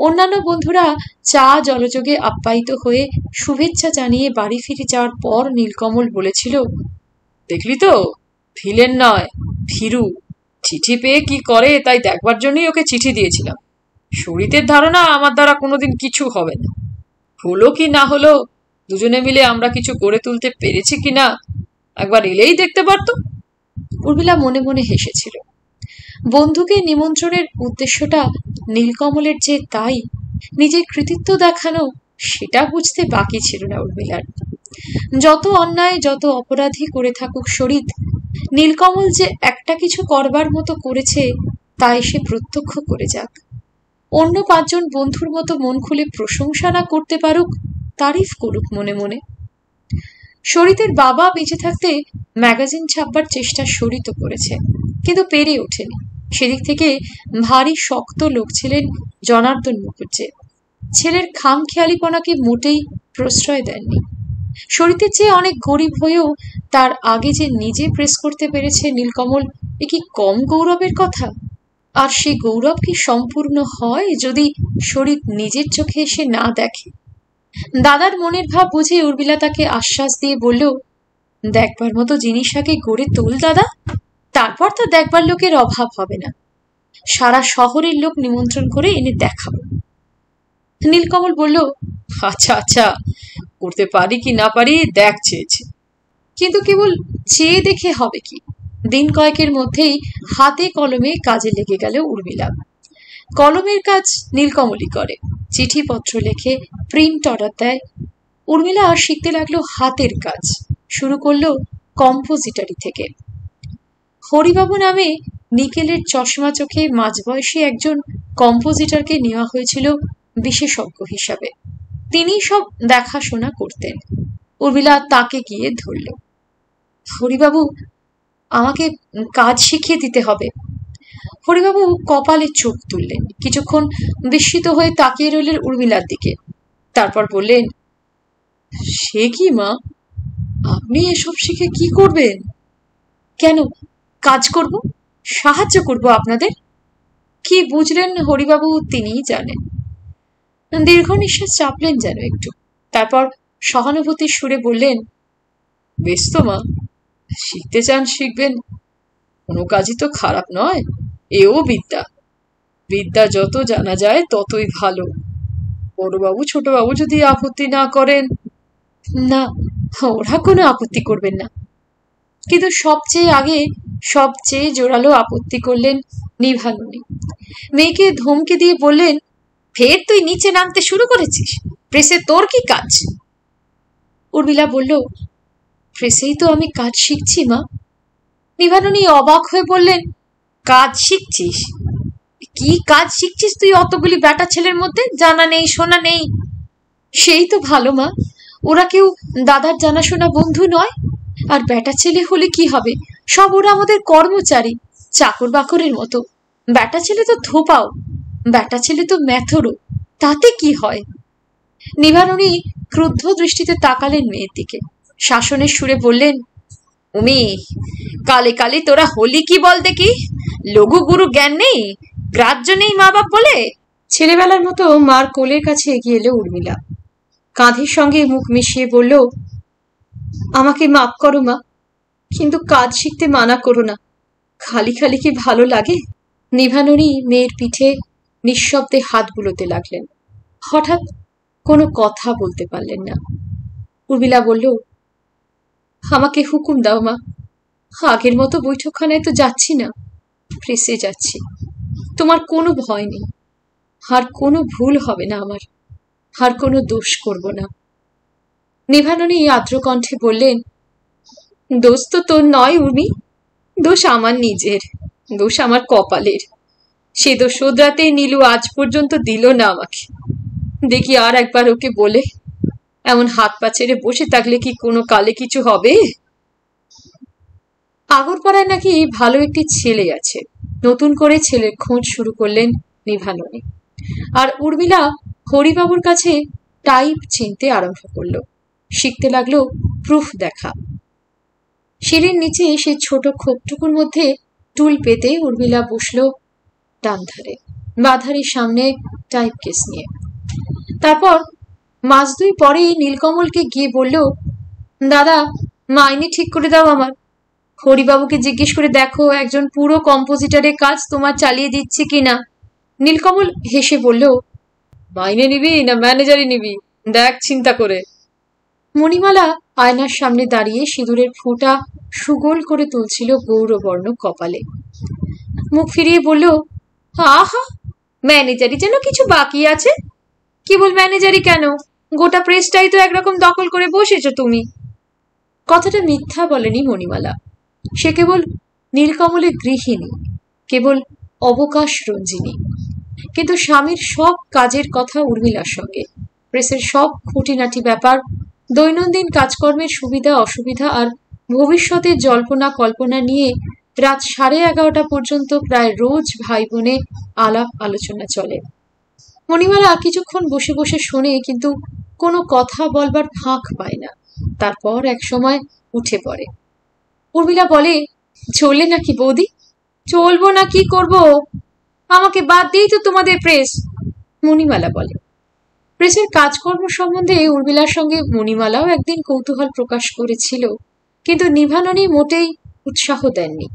Speaker 1: অন্যান্য বন্ধুরা চা জলযোগে আপ্যায়িত হয়ে শুভেচ্ছা জানিয়ে বাড়ি ফিরে যাওয়ার পর নীলকমল বলেছিল,
Speaker 2: দেখলি তো, ভিলেন নয় ভীরু, চিঠি পেয়ে কি করে তাই দেখবার জন্যই ওকে চিঠি দিয়েছিলাম। শরীতের ধারণা আমার দ্বারা কোনোদিন কিছু হবে না। হলো কি না হলো, দুজনে মিলে আমরা কিছু গড়ে তুলতে পেরেছি কিনা একবার এলেই দেখতে পারতো।
Speaker 1: উর্মিলা মনে মনে হেসেছিল। বন্ধুকে নিমন্ত্রণের উদ্দেশ্যটা নীলকমলের যে তাই নিজের কৃতিত্ব দেখানো, সেটা বুঝতে বাকি ছিল না উর্মিলার। যত অন্যায় যত অপরাধী করে থাকুক শরীত, নীলকমল যে একটা কিছু করবার মতো করেছে তাই সে প্রত্যক্ষ করে যাক। অন্য 5 জন বন্ধুর মতো মন খুলে প্রশংসা না করতে পারুক, তারিফ করুক মনে মনে। শরীতের বাবা বেঁচে থাকতে ম্যাগাজিন ছাপবার চেষ্টা শরীতও করেছে, কিন্তু পেরে ওঠেনি। সেদিক থেকে ভারী শক্ত লোক ছিলেন জনার্দন মুখুজ্জে। ছেলের খামখেয়ালিপনাকে মোটেই প্রশ্রয় দেননি। শরীতের চেয়ে অনেক গরিব হয়েও তার আগে যে নিজে প্রেস করতে পেরেছে নীলকমল, এ কি কম গৌরবের কথা? আর সেই গৌরব কি সম্পূর্ণ হয় যদি শরীত নিজের চোখে এসে না দেখে? দাদার মনের ভাব বুঝে উর্মিলা তাকে আশ্বাস দিয়ে বলল, দেখবার মতো জিনিস আগে গড়ে তোল দাদা, তারপর তো দেখবার লোকের অভাব হবে না। সারা শহরের লোক নিমন্ত্রণ করে এনে দেখাবো। নীলকমল বলল,
Speaker 2: আচ্ছা আচ্ছা, করতে পারি কি না পারি দেখ চেয়েছে।
Speaker 1: কিন্তু কেবল চেয়ে দেখে হবে কি? দিন কয়েকের মধ্যেই হাতে কলমে কাজে লেগে গেল উর্মিলা। কলমের কাজ নীলকমলই করে। চিঠিপত্র লেখে, প্রিন্ট অর্ডার দেয়। উর্মিলা শিখতে লাগলো হাতের কাজ, শুরু করলো কম্পোজিটারি থেকে। হরিবাবু নামে নিকেলের চশমা চোখে মাঝবয়সী একজন কম্পোজিটরকে নেওয়া হয়েছিল বিশেষজ্ঞ হিসাবে। তিনি সব দেখাশোনা করতেন। উর্মিলা তাকে গিয়ে ধরল। হরিবাবু, আমাকে কাজ শিখিয়ে দিতে হবে। হরিবাবু কপালে চোখ তুললেন, কিছুক্ষণ বিস্মিত হয়ে তাকিয়ে রইলেন উর্মিলার দিকে। তারপর বললেন,
Speaker 2: সে কি মা, আপনি এসব শিখে কি করবেন?
Speaker 1: কেন, কাজ করব, সাহায্য করব আপনাদের। কি বুঝলেন হরিবাবু তিনিই জানেন। দীর্ঘ নিঃশ্বাস চাপলেন যেন একটু, তারপর সহানুভূতির সুরে বললেন,
Speaker 2: বেশ তো মা, শিখতে চান শিখবেন, কোনো কাজই তো খারাপ নয়, এও বিদ্যা। বিদ্যা যত জানা যায় ততই ভালো। বড়বাবু ছোটবাবু যদি আপত্তি না করেন।
Speaker 1: না, ওরা কোনো আপত্তি করবেন না। কিন্তু সবচেয়ে আগে সবচেয়ে জোরালো আপত্তি করলেন নিভানুনি। মেয়েকে ধমকে দিয়ে বললেন, ফের তুই নিচে নামতে শুরু করেছিস? প্রেসে তোর কি কাজ? উর্মিলা বলল, প্রেসেই তো আমি কাজ শিখছি মা। নিভানুনি অবাক হয়ে বললেন, কাজ শিখছিস? কি কাজ শিখছিস তুই অতগুলি বেটা ছেলের মধ্যে? জানা নেই শোনা নেই। সেই তো ভালো মা, ওরা কেউ দাদার জানাশোনা বন্ধু নয়। আর বেটা ছেলে হলে কি হবে, সব ওরা আমাদের কর্মচারী, চাকর বাকরের মতো। বেটা ছেলে তো ধোপাও, বেটা ছেলে তো ম্যাথরও, তাতে কি হয়? নিভানুনি ক্রুদ্ধ দৃষ্টিতে তাকালেন মেয়ের দিকে, শাসনের সুরে বললেন, উমি, কালে কালে তোরা হলি কি বল দেখি? লঘু গুরু জ্ঞান নেই, গ্রাহ্য নেই মা বাপ বলে? ছেলেবেলার মতো মার কোলের কাছে এগিয়ে এলো উর্মিলা, কাঁধের সঙ্গে মুখ মিশিয়ে বলল, আমাকে মাপ করো মা, কিন্তু কাজ শিখতে মানা করো না। খালি খালি কি ভালো লাগে? নিভানুনি মেয়ের পিঠে নিঃশব্দে হাত বুলোতে লাগলেন। হঠাৎ কোনো কথা বলতে পারলেন না। উর্মিলা বলল, আমাকে হুকুম দাও মা, আগের মতো বৈঠকখানায় তো যাচ্ছি না, প্রেসে যাচ্ছি। তোমার কোনো ভয় নেই, আর কোনো ভুল হবে না আমার, আর কোনো দোষ করব না। নিভাননী আর্দ্র কণ্ঠে বললেন, দোষ তো তোর নয় উর্মি, দোষ আমার নিজের, দোষ আমার কপালের। সে দোষ শোধরাতে নীলু আজ পর্যন্ত দিল না আমাকে। দেখি আর একবার ওকে বলে, এমন হাত পা ছেড়ে বসে থাকলে কি কোনো কালে কিছু হবে? আগরপাড়ায় নাকি ভালো একটি ছেলে আছে, নতুন করে ছেলের খোঁজ শুরু করলেন নিভাননী। আর উর্মিলা হরিবাবুর কাছে টাইপ চিনতে আরম্ভ করলো, শিখতে লাগলো প্রুফ দেখা। সিঁড়ির নিচে সে ছোট খোপটুকুর মধ্যে টুল পেতে উর্মিলা বসলো ডান ধারে, বাধারের সামনে টাইপ কেস নিয়ে। তারপর মাস দুই পরে নীলকমলকে গিয়ে বলল, দাদা মাইনে ঠিক করে দাও আমার। হরিবাবুকে জিজ্ঞেস করে দেখো একজন পুরো কম্পোজিটরের কাজ তোমার চালিয়ে দিচ্ছে কিনা। নীলকমল হেসে বলল, মাইনে নিবি না ম্যানেজারই নিবি, দেখ চিন্তা করে। মণিমালা আয়নার সামনে দাঁড়িয়ে সিঁদুরের ফোঁটা সুগোল করে তুলছিল গৌরবর্ণ কপালে। মুখ ফিরিয়ে বলল, আহা, ম্যানেজারি যেন কিছু বাকি আছে। কেবল ম্যানেজারি কেন, গোটা প্রেসটাই তো একরকম দখল করে বসেছো তুমি। কথাটা মিথ্যা বলেনি মণিমালা। সে কেবল নীলকমলের গৃহিণী, কেবল অবকাশ রঞ্জিনী। কিন্তু স্বামীর সব কাজের কথা উর্মিলার সঙ্গে, প্রেসের সব খুঁটিনাটি ব্যাপার, দৈনন্দিন কাজকর্মের সুবিধা অসুবিধা আর ভবিষ্যতের জল্পনা কল্পনা নিয়ে রাত 11:30 পর্যন্ত প্রায় রোজ ভাই বোনে আলাপ আলোচনা চলে। মণিমালা কিছুক্ষণ বসে বসে শোনে, কিন্তু কোনো কথা বলবার ফাঁক পায় না। তারপর এক সময় উঠে পড়ে। উর্মিলা বলে, চললে নাকি বৌদি? চলবো না কি করব, আমাকে বাদ দিয়েই তো তোমাদের প্রেস। মণিমালা বলে। প্রেসের কাজকর্ম সম্বন্ধে উর্মিলার সঙ্গে মণিমালাও একদিন কৌতূহল প্রকাশ করেছিল, কিন্তু নিভাননী মোটেই উৎসাহ দেননি,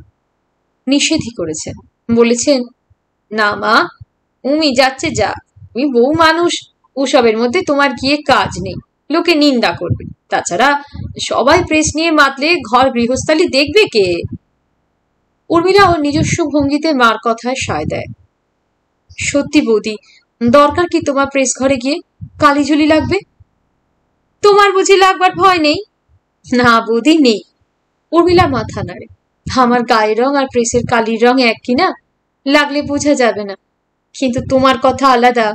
Speaker 1: নিষেধই করেছেন। বলেছেন, না মা, উমি যাচ্ছে যা, তুমি বউ মানুষ, ওসবের মধ্যে তোমার গিয়ে কাজ নেই, লোকে নিন্দা করবে। তাছাড়া সবাই প্রেস নিয়ে মাতলে ঘর গৃহস্থালী দেখবে কে? উর্মিলাও নিজস্ব ভঙ্গিতে মার কথায় সায় দেয়। সত্যি বৌদি, দরকার কি তোমার প্রেস ঘরে গিয়ে? কালিঝুলি লাগবে। তোমার বুঝি লাগবার ভয় নেই? না বৌদি, নেই। উর্মিলা মাথা নাড়ে। আমার গায়ের রং আর প্রেসের কালির রং এক কিনা লাগলে বোঝা যাবে না, কিন্তু তোমার কথা আলাদা।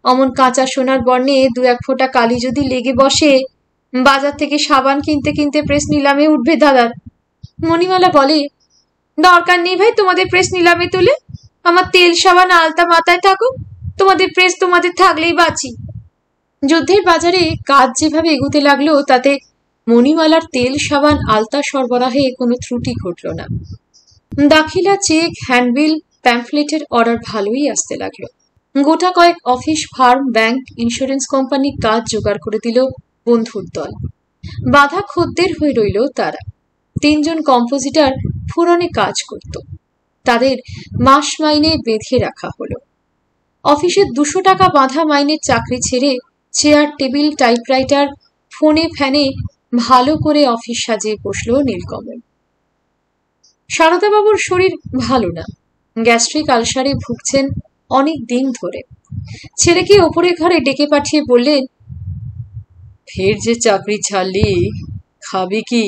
Speaker 1: অমন কাঁচা সোনার বর্ণে 2-1 ফোঁটা কালি যদি লেগে বসে, বাজার থেকে সাবান কিনতে কিনতে প্রেস নিলামে উঠবে দাদার। মণিমালা বলে, দরকার নেই ভাই তোমাদের প্রেস নিলামে তুলে, আমার তেল সাবান আলতা মাথায় থাকুক, তোমাদের প্রেস তোমাদের থাকলেই বাঁচি। যুদ্ধের বাজারে কাজ যেভাবে এগুতে লাগলো, তাতে মণিমালার তেল সাবান আলতা সরবরাহে কোনো ত্রুটি ঘটল না। দাখিলা, চেক, হ্যান্ডবিল, প্যাম্ফলেটের অর্ডার ভালোই আসতে লাগলো। গোটা কয়েক অফিস, ফার্ম, ব্যাংক, ইন্স্যুরেন্স কোম্পানির কাজ জোগাড় করে দিল বন্ধুর দল। বাধা খদ্দের হয়ে রইল তারা। 3 জন কম্পোজিটর ফুরনে কাজ করত, তাদের মাস মাইনে বেঁধে রাখা হলো। অফিসের 200 টাকা বাঁধা মাইনের চাকরি ছেড়ে চেয়ার, টেবিল, টাইপরাইটার, ফোনে ফ্যানে ভালো করে অফিস সাজিয়ে বসলো নীলকমল। সারদাবাবুর শরীর ভালো না, গ্যাস্ট্রিক আলসারে ভুগছেন অনেক দিন ধরে। ছেলেকে ওপরে ঘরে ডেকে পাঠিয়ে বললেন, ফের যে চাকরি ছাড়লি, খাবি কি?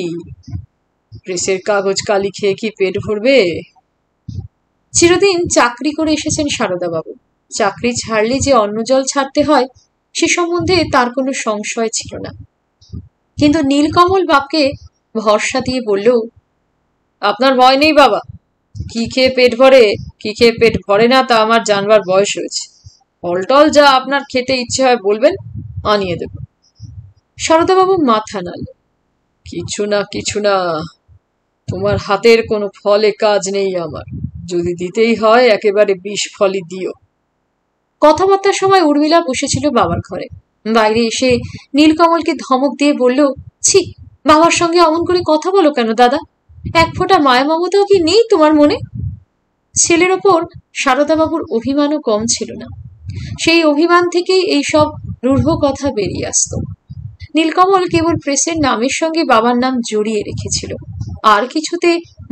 Speaker 1: প্রেসের কাগজ কালি খেয়ে কি পেট ভরবে? চিরদিন চাকরি করে এসেছেন সারদাবাবু, চাকরি ছাড়লে যে অন্ন জল ছাড়তে হয় সে সম্বন্ধে তার কোনো সংশয় ছিল না। কিন্তু নীলকমল বাপকে ভরসা দিয়ে বলল, আপনার ভয় নেই বাবা, কি খেয়ে পেট ভরে কি খেয়ে পেট ভরে না তা আমার জানবার বয়স হয়েছে। ফলটল যা আপনার খেতে ইচ্ছে হয় বলবেন, আনিয়ে দেব। সারদাবাবু মাথা নাড়ল, কিছু না, তোমার হাতের কোনো ফলে কাজ নেই আমার, যদি দিতেই হয় একেবারে 20 ফলই দিও। কথাবার্তার সময় উর্মিলা বসেছিল বাবার ঘরে। বাইরে এসে নীলকমলকে ধমক দিয়ে বলল, ছি, বাবার সঙ্গে অমন করে কথা বলো কেন দাদা? 1 ফোঁটা মায়া মমতাও কি নেই তোমার মনে? ছেলের ওপর সারদাবাবুর অভিমানও কম ছিল না। সেই অভিমান থেকেই এইসব রূঢ় কথা বেরিয়ে আসত। নীলকমল কেবল প্রেসের নামের সঙ্গে বাবার নাম জড়িয়ে রেখেছিল, আর কিছুতে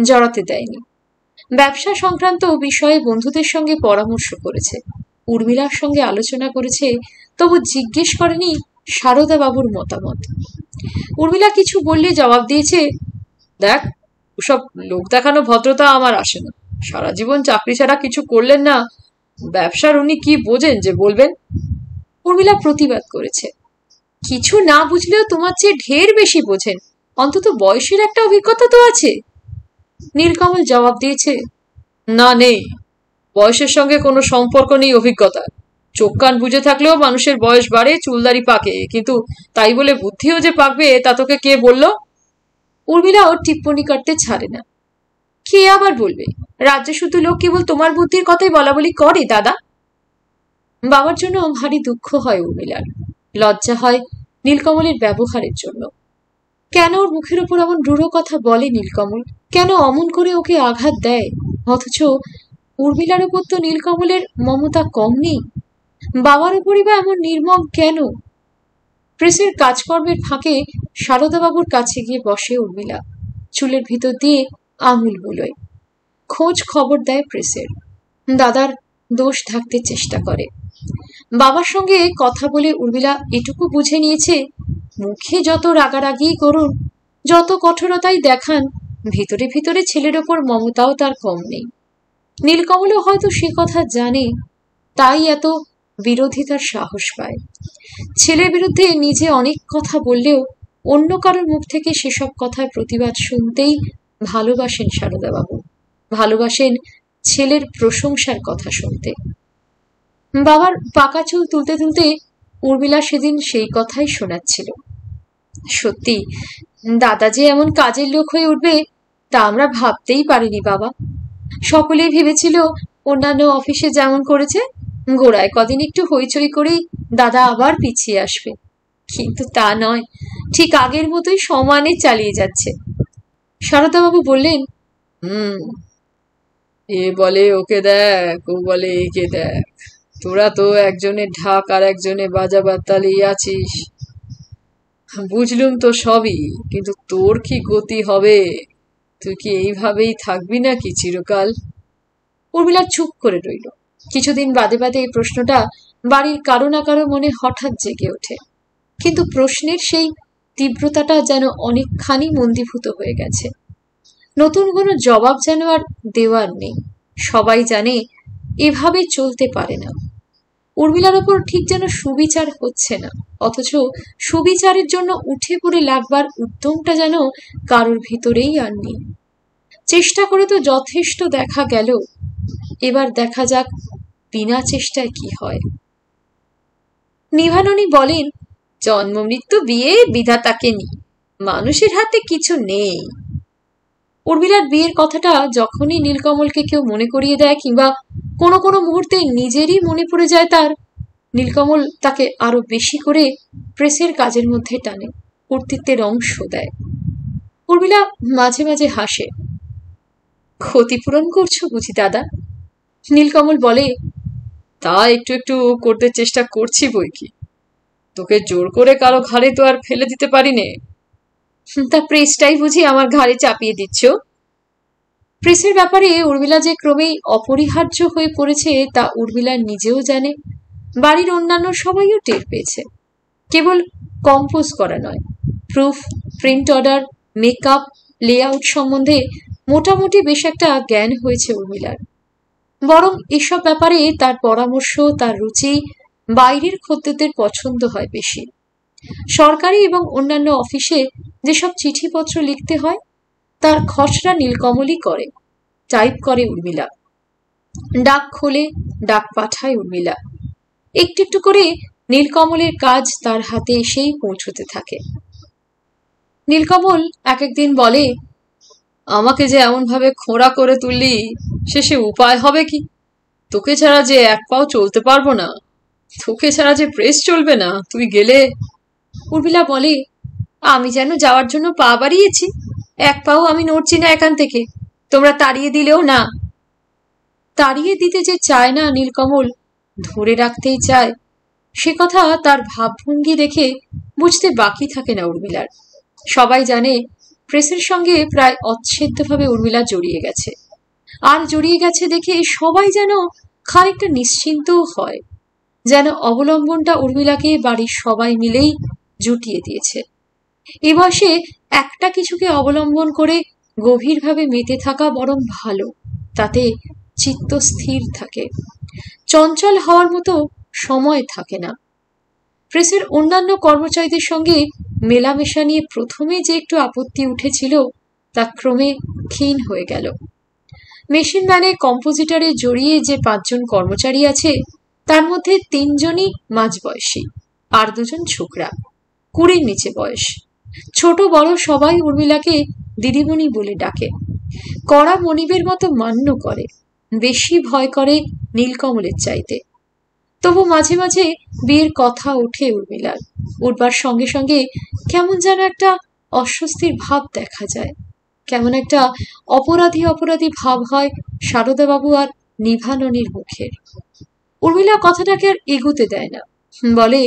Speaker 1: জড়াতে দেয়নি। ব্যবসা সংক্রান্ত বিষয়ে বন্ধুদের সঙ্গে পরামর্শ করেছে, উর্মিলার সঙ্গে আলোচনা করেছে, তবু জিজ্ঞেস করেনি সারদা বাবুর মতামত। উর্মিলা কিছু বললে জবাব দিয়েছে,
Speaker 2: দেখ, ওসব লোক দেখানো ভদ্রতা আমার আসে না। সারা জীবন চাকরি ছাড়া কিছু করলেন না, ব্যবসার উনি কি বোঝেন যে বলবেন?
Speaker 1: উর্মিলা প্রতিবাদ করেছে, কিছু না বুঝলেও তোমার চেয়ে ঢের বেশি বোঝেন, অন্তত বয়সের একটা অভিজ্ঞতা তো আছে। নীলকমল জবাব দিয়েছে,
Speaker 2: না, নেই। বয়সের সঙ্গে কোনো সম্পর্ক নেই অভিজ্ঞতা। চোখ কান বুঝে থাকলেও মানুষের বয়স বাড়ে, চুলদারি পাকে, কিন্তু তাই বলে বুদ্ধিও যে পাকবে তা তোকে কে বলল?
Speaker 1: উর্মিলাও টিপ্পনি করতে ছাড়ে না। কে আবার বলবে? রাজ্য শুধু লোক কেবল তোমার বুদ্ধির কথাই বলা বলি করে দাদা। বাবার জন্য ভারী দুঃখ হয় উর্মিলার, লজ্জা হয় নীলকমলের ব্যবহারের জন্য। কেন ওর মুখের উপর এমন রূঢ় কথা বলে নীলকমল? কেন অমন করে ওকে আঘাত দেয়? অথচ উর্মিলার উপর তো নীলকমলের মমতা কম নেই। বাবার উপরই বা এমন নির্মম কেন? প্রেসের কাজকর্মের ফাঁকে সারদাবাবুর কাছে গিয়ে বসে উর্মিলা, চুলের ভিতর দিয়ে আঙুল বুলোয়। খোঁজ খবর দেয় প্রেসের, দাদার দোষ ঢাকতে চেষ্টা করে। বাবার সঙ্গে কথা বলে উর্মিলা এটুকু বুঝে নিয়েছে, মুখে যত রাগারাগি করুন, যত কঠোরতাই দেখান, ভিতরে ভিতরে ছেলের ওপর মমতাও তার কম নেই। নীলকমলও হয়তো সে কথা জানে, তাই এত বিরোধিতার সাহস পায়। ছেলের বিরুদ্ধে নিজে অনেক কথা বললেও অন্য কারোর মুখ থেকে সেসব কথার প্রতিবাদ শুনতেই ভালোবাসেন সারদাবাবু, ভালোবাসেন ছেলের প্রশংসার কথা শুনতে। বাবার পাকা চুল তুলতে তুলতে উর্মিলা সেদিন সেই কথাই শোনাচ্ছিল। সত্যি দাদা যে এমন কাজের লোক হয়ে উঠবে তা আমরা ভাবতেই পারিনি বাবা। সকলেই ভেবেছিল অন্যান্য অফিসে যেমন করেছে, গোড়ায় কদিন একটু হইচই করেই দাদা আবার পিছিয়ে আসবে, কিন্তু তা নয়, ঠিক আগের মতোই সমানে চালিয়ে যাচ্ছে। সারদাবাবু বললেন,
Speaker 2: এ বলে ওকে দেখ, ও বলে একে দেখ, তোরা তো একজনে ঢাক আর একজনে বাজাবার তালেই আছিস। বুঝলুম তো সবই, কিন্তু তোর কি গতি হবে? তুই কি এইভাবেই থাকবি নাকি চিরকাল?
Speaker 1: উর্মিলা চুপ করে রইল। কিছুদিন বাদে বাদে এই প্রশ্নটা বাড়ির কারো না কারো মনে হঠাৎ জেগে ওঠে, কিন্তু প্রশ্নের সেই তীব্রতাটা যেন অনেকখানি মন্দীভূত হয়ে গেছে। নতুন কোনো জবাব যেন আর দেওয়ার নেই। সবাই জানে এভাবে চলতে পারে না। উর্মিলার ওপর ঠিক যেন সুবিচার হচ্ছে না, অথচ সুবিচারের জন্য উঠে পড়ে লাগবার উদ্যমটা যেন কারোর ভিতরেই আর নেই। চেষ্টা করে তো যথেষ্ট দেখা গেল, এবার দেখা যাক বিনা চেষ্টায় কি হয়। নিভাননী বলেন, জন্ম মৃত্যু বিয়ে বিধাতাকে নি, মানুষের হাতে কিছু নেই। উর্মিলার বিয়ের কথাটা যখনই নীলকমলকে কেউ মনে করিয়ে দেয়, কিংবা কোনো কোনো মুহূর্তে নিজেরই মনে পড়ে যায় তার, নীলকমল তাকে আরো বেশি করে প্রেসের কাজের মধ্যে টানে, কর্তৃত্বের অংশ দেয়। উর্মিলা মাঝে মাঝে হাসে, ক্ষতিপূরণ করছো বুঝি দাদা? নীলকমল বলে,
Speaker 2: তা একটু একটু করতে চেষ্টা করছি বই কি, তোকে জোর করে কারো ঘাড়ে তো আর ফেলে দিতে পারি নে।
Speaker 1: তা প্রেসটাই বুঝি আমার ঘাড়ে চাপিয়ে দিচ্ছ? প্রেসের ব্যাপারে উর্মিলা যে ক্রমেই অপরিহার্য হয়ে পড়েছে তা উর্মিলা নিজেও জানে, বাড়ির অন্যান্য সবাইও টের পেয়েছে। কেবল কম্পোজ করা নয়, proof, print order, makeup, layout সম্বন্ধে মোটামুটি বেশ একটা জ্ঞান হয়েছে উর্মিলার। বরং এসব ব্যাপারে তার পরামর্শ, তার রুচি বাইরের খদ্দেরদের পছন্দ হয় বেশি। সরকারি এবং অন্যান্য অফিসে যেসব চিঠিপত্র লিখতে হয় তার খসড়া নীলকমলই করে, টাইপ করে উর্মিলা, ডাক খোলে, ডাক পাঠায় উর্মিলা। একটু একটু করে নীলকমলের কাজ তার হাতে এসেই পৌঁছতে থাকে। নীলকমল এক একদিন বলে,
Speaker 2: আমাকে যে এমন ভাবে খোঁড়া করে তুললি, শেষে উপায় হবে কি? তোকে ছাড়া যে এক পাও চলতে পারবো না, তোকে ছাড়া যে প্রেস চলবে না, তুই গেলে।
Speaker 1: উর্মিলা বলে, আমি যেন যাওয়ার জন্য পা বাড়িয়েছি, এক পাও আমি নড়ছি না এখান থেকে, তোমরা তাড়িয়ে দিলেও না। তাড়িয়ে দিতে যে চায় না নীলকমল, ধরে রাখতেই চায়, সে কথা তার ভাবভঙ্গি দেখে বুঝতে বাকি থাকে না উর্মিলার। সবাই জানে প্রেসের সঙ্গে প্রায় অচ্ছেদ্যভাবে উর্মিলা জড়িয়ে গেছে, আর জড়িয়ে গেছে দেখে সবাই যেন খানিকটা নিশ্চিন্তও হয়, যেন অবলম্বনটা উর্মিলাকে বাড়ির সবাই মিলেই জুটিয়ে দিয়েছে। এ বয়সে একটা কিছুকে অবলম্বন করে গভীরভাবে মেতে থাকা বরং ভালো, তাতে চিত্ত স্থির থাকে, চঞ্চল হওয়ার মতো সময় থাকে না। প্রেসের অন্যান্য কর্মচারীদের সঙ্গে মেলামেশা নিয়ে প্রথমে যে একটু আপত্তি উঠেছিল তা ক্রমে ক্ষীণ হয়ে গেল। মেশিন ম্যানে কম্পোজিটরে জড়িয়ে যে 5 জন কর্মচারী আছে তার মধ্যে 3 জনই মাঝবয়সী, আর 2 জন ছোকরা, 20-র নিচে বয়স। ছোট বড় সবাই উর্মিলাকে দিদিমণি বলে ডাকে, কড়া মনিবের মতো মান্য করে, বেশি ভয় করে নীলকমলের চাইতে। তবু মাঝে মাঝে বিয়ের কথা ওঠে উর্মিলার, উঠবার সঙ্গে সঙ্গে কেমন যেন একটা অস্বস্তির ভাব দেখা যায়, কেমন একটা অপরাধী অপরাধী ভাব হয় সারদাবাবু আর নিভাননির মুখের। উর্মিলা কথাটাকে আর এগুতে দেয় না, বলে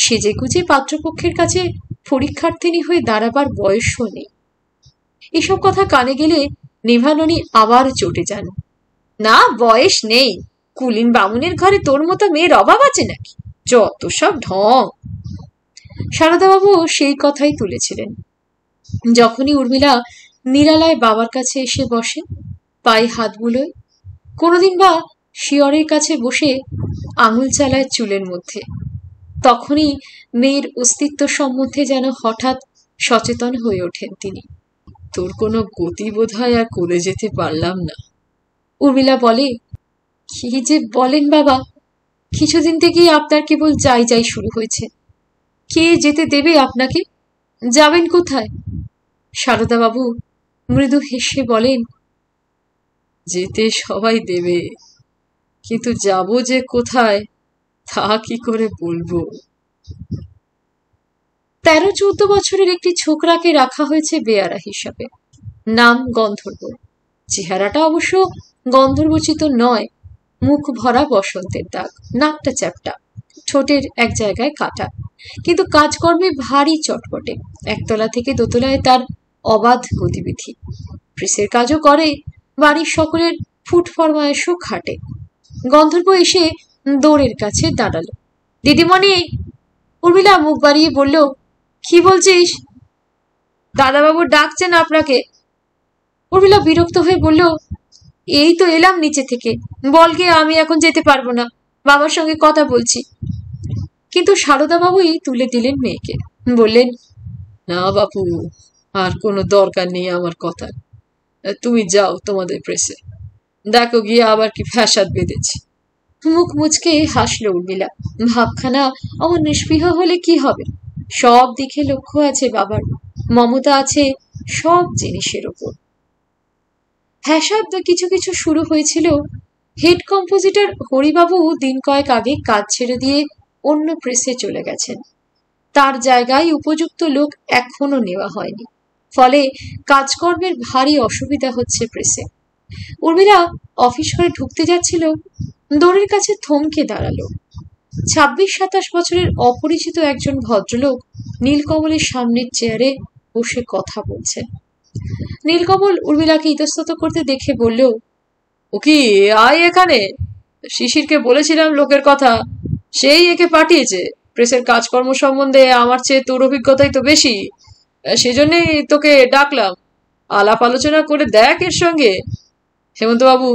Speaker 1: সেজে গুজে পাত্রপক্ষের কাছে পরীক্ষার্থিনী হয়ে দাঁড়াবার বয়সও নেই। এসব কথা কানে গেলে নিভাননি আবার চটে যান। না, বয়স নেই, কুলীন বামুনের ঘরে তোর মতো মেয়ের অভাব আছে নাকি? যত সব ঢং। সারদাবাবু সেই কথাই তুলেছিলেন যখনই উর্মিলা নিরালায় বাবার কাছে এসে বসে, পায়ে হাত বুলোয়, কোনোদিন বা শিয়রের কাছে বসে আঙুল চালায় চুলের মধ্যে। তখনই মেয়ের অস্তিত্ব সম্বন্ধে যেন হঠাৎ সচেতন হয়ে ওঠেন তিনি।
Speaker 2: তোর কোনো গতি বোধ হয় আর করে যেতে পারলাম না।
Speaker 1: উর্মিলা বলে, কি যে বলেন বাবা, কিছুদিন থেকেই আপনার কেবল যাই যাই শুরু হয়েছে। কে যেতে দেবে আপনাকে? যাবেন কোথায়? সারদাবাবু মৃদু হেসে বলেন,
Speaker 2: যেতে সবাই দেবে, কিন্তু যাব যে কোথায় তা কি করে বলবো।
Speaker 1: 13-14 বছরের একটি ছোকরাকে রাখা হয়েছে বেয়ারা হিসাবে, নাম গন্ধর্ব। চেহারাটা অবশ্য গন্ধর্বচিত নয়, মুখ ভরা বসন্তের দাগ, নাকটা চ্যাপ্টা, ঠোঁটের এক জায়গায় কাটা, কিন্তু কাজকর্মে ভারী চটপটে। একতলা থেকে দোতলায় তার অবাধ গতিবিধি, প্রেসের কাজও করে, বাড়ির সকলের ফুট ফরমায়েশও খাটে। গন্ধর্ব এসে দৌড়ের কাছে দাঁড়ালো। দিদিমণি! উর্মিলা মুখ বাড়িয়ে বলল, কি বলছিস? দাদাবাবু ডাকছেন আপনাকে। উর্মিলা বিরক্ত হয়ে বলল, এই তো এলাম নিচে থেকে, বল গিয়ে আমি এখন যেতে পারবো না, বাবার সঙ্গে কথা বলছি। কিন্তু সারদাবাবুই তুলে দিলেন মেয়েকে, বললেন,
Speaker 2: না বাপু, আর কোনো দরকার নেই আমার কথা, তুমি যাও তোমাদের প্রেসে, দেখো গিয়ে আবার কি ফ্যাসাদ বেঁধেছে।
Speaker 1: মুখ মুচকে হাসলো উর্মিলা, ভাবখানা অমন নিষ্পৃহ হলে কি হবে? সব দিকে লক্ষ্য আছে বাবার, মমতা আছে সব জিনিসের ওপর। ফ্যাসাদ কিছু কিছু শুরু হয়েছিল। হেড কম্পোজিটর হরিবাবু দিন কয়েক আগে কাজ ছেড়ে দিয়ে অন্য প্রেসে চলে গেছেন, তার জায়গায় উপযুক্ত লোক এখনো নেওয়া হয়নি, ফলে কাজকর্মের ভারী অসুবিধা হচ্ছে প্রেসে। উর্মিলা অফিস ঘরে ঢুকতে যাচ্ছিল, দোরের কাছে থমকে দাঁড়ালো। 26-27 বছরের অপরিচিত একজন ভদ্রলোক নীলকমলের সামনের চেয়ারে বসে কথা বলছেন। নীলকমল উর্মিলাকে ইতস্তত করতে দেখে বলল,
Speaker 2: ও কি আয় এখানে, শিশিরকে বলেছিলাম লোকের কথা, সেই একে পাঠিয়েছে। প্রেসের কাজকর্ম সম্বন্ধে আমার চেয়ে তোর অভিজ্ঞতাই তো বেশি, সেজন্যই তোকে ডাকলাম, আলাপ আলোচনা করে দেখ এর সঙ্গে। হেমন্তবাবু,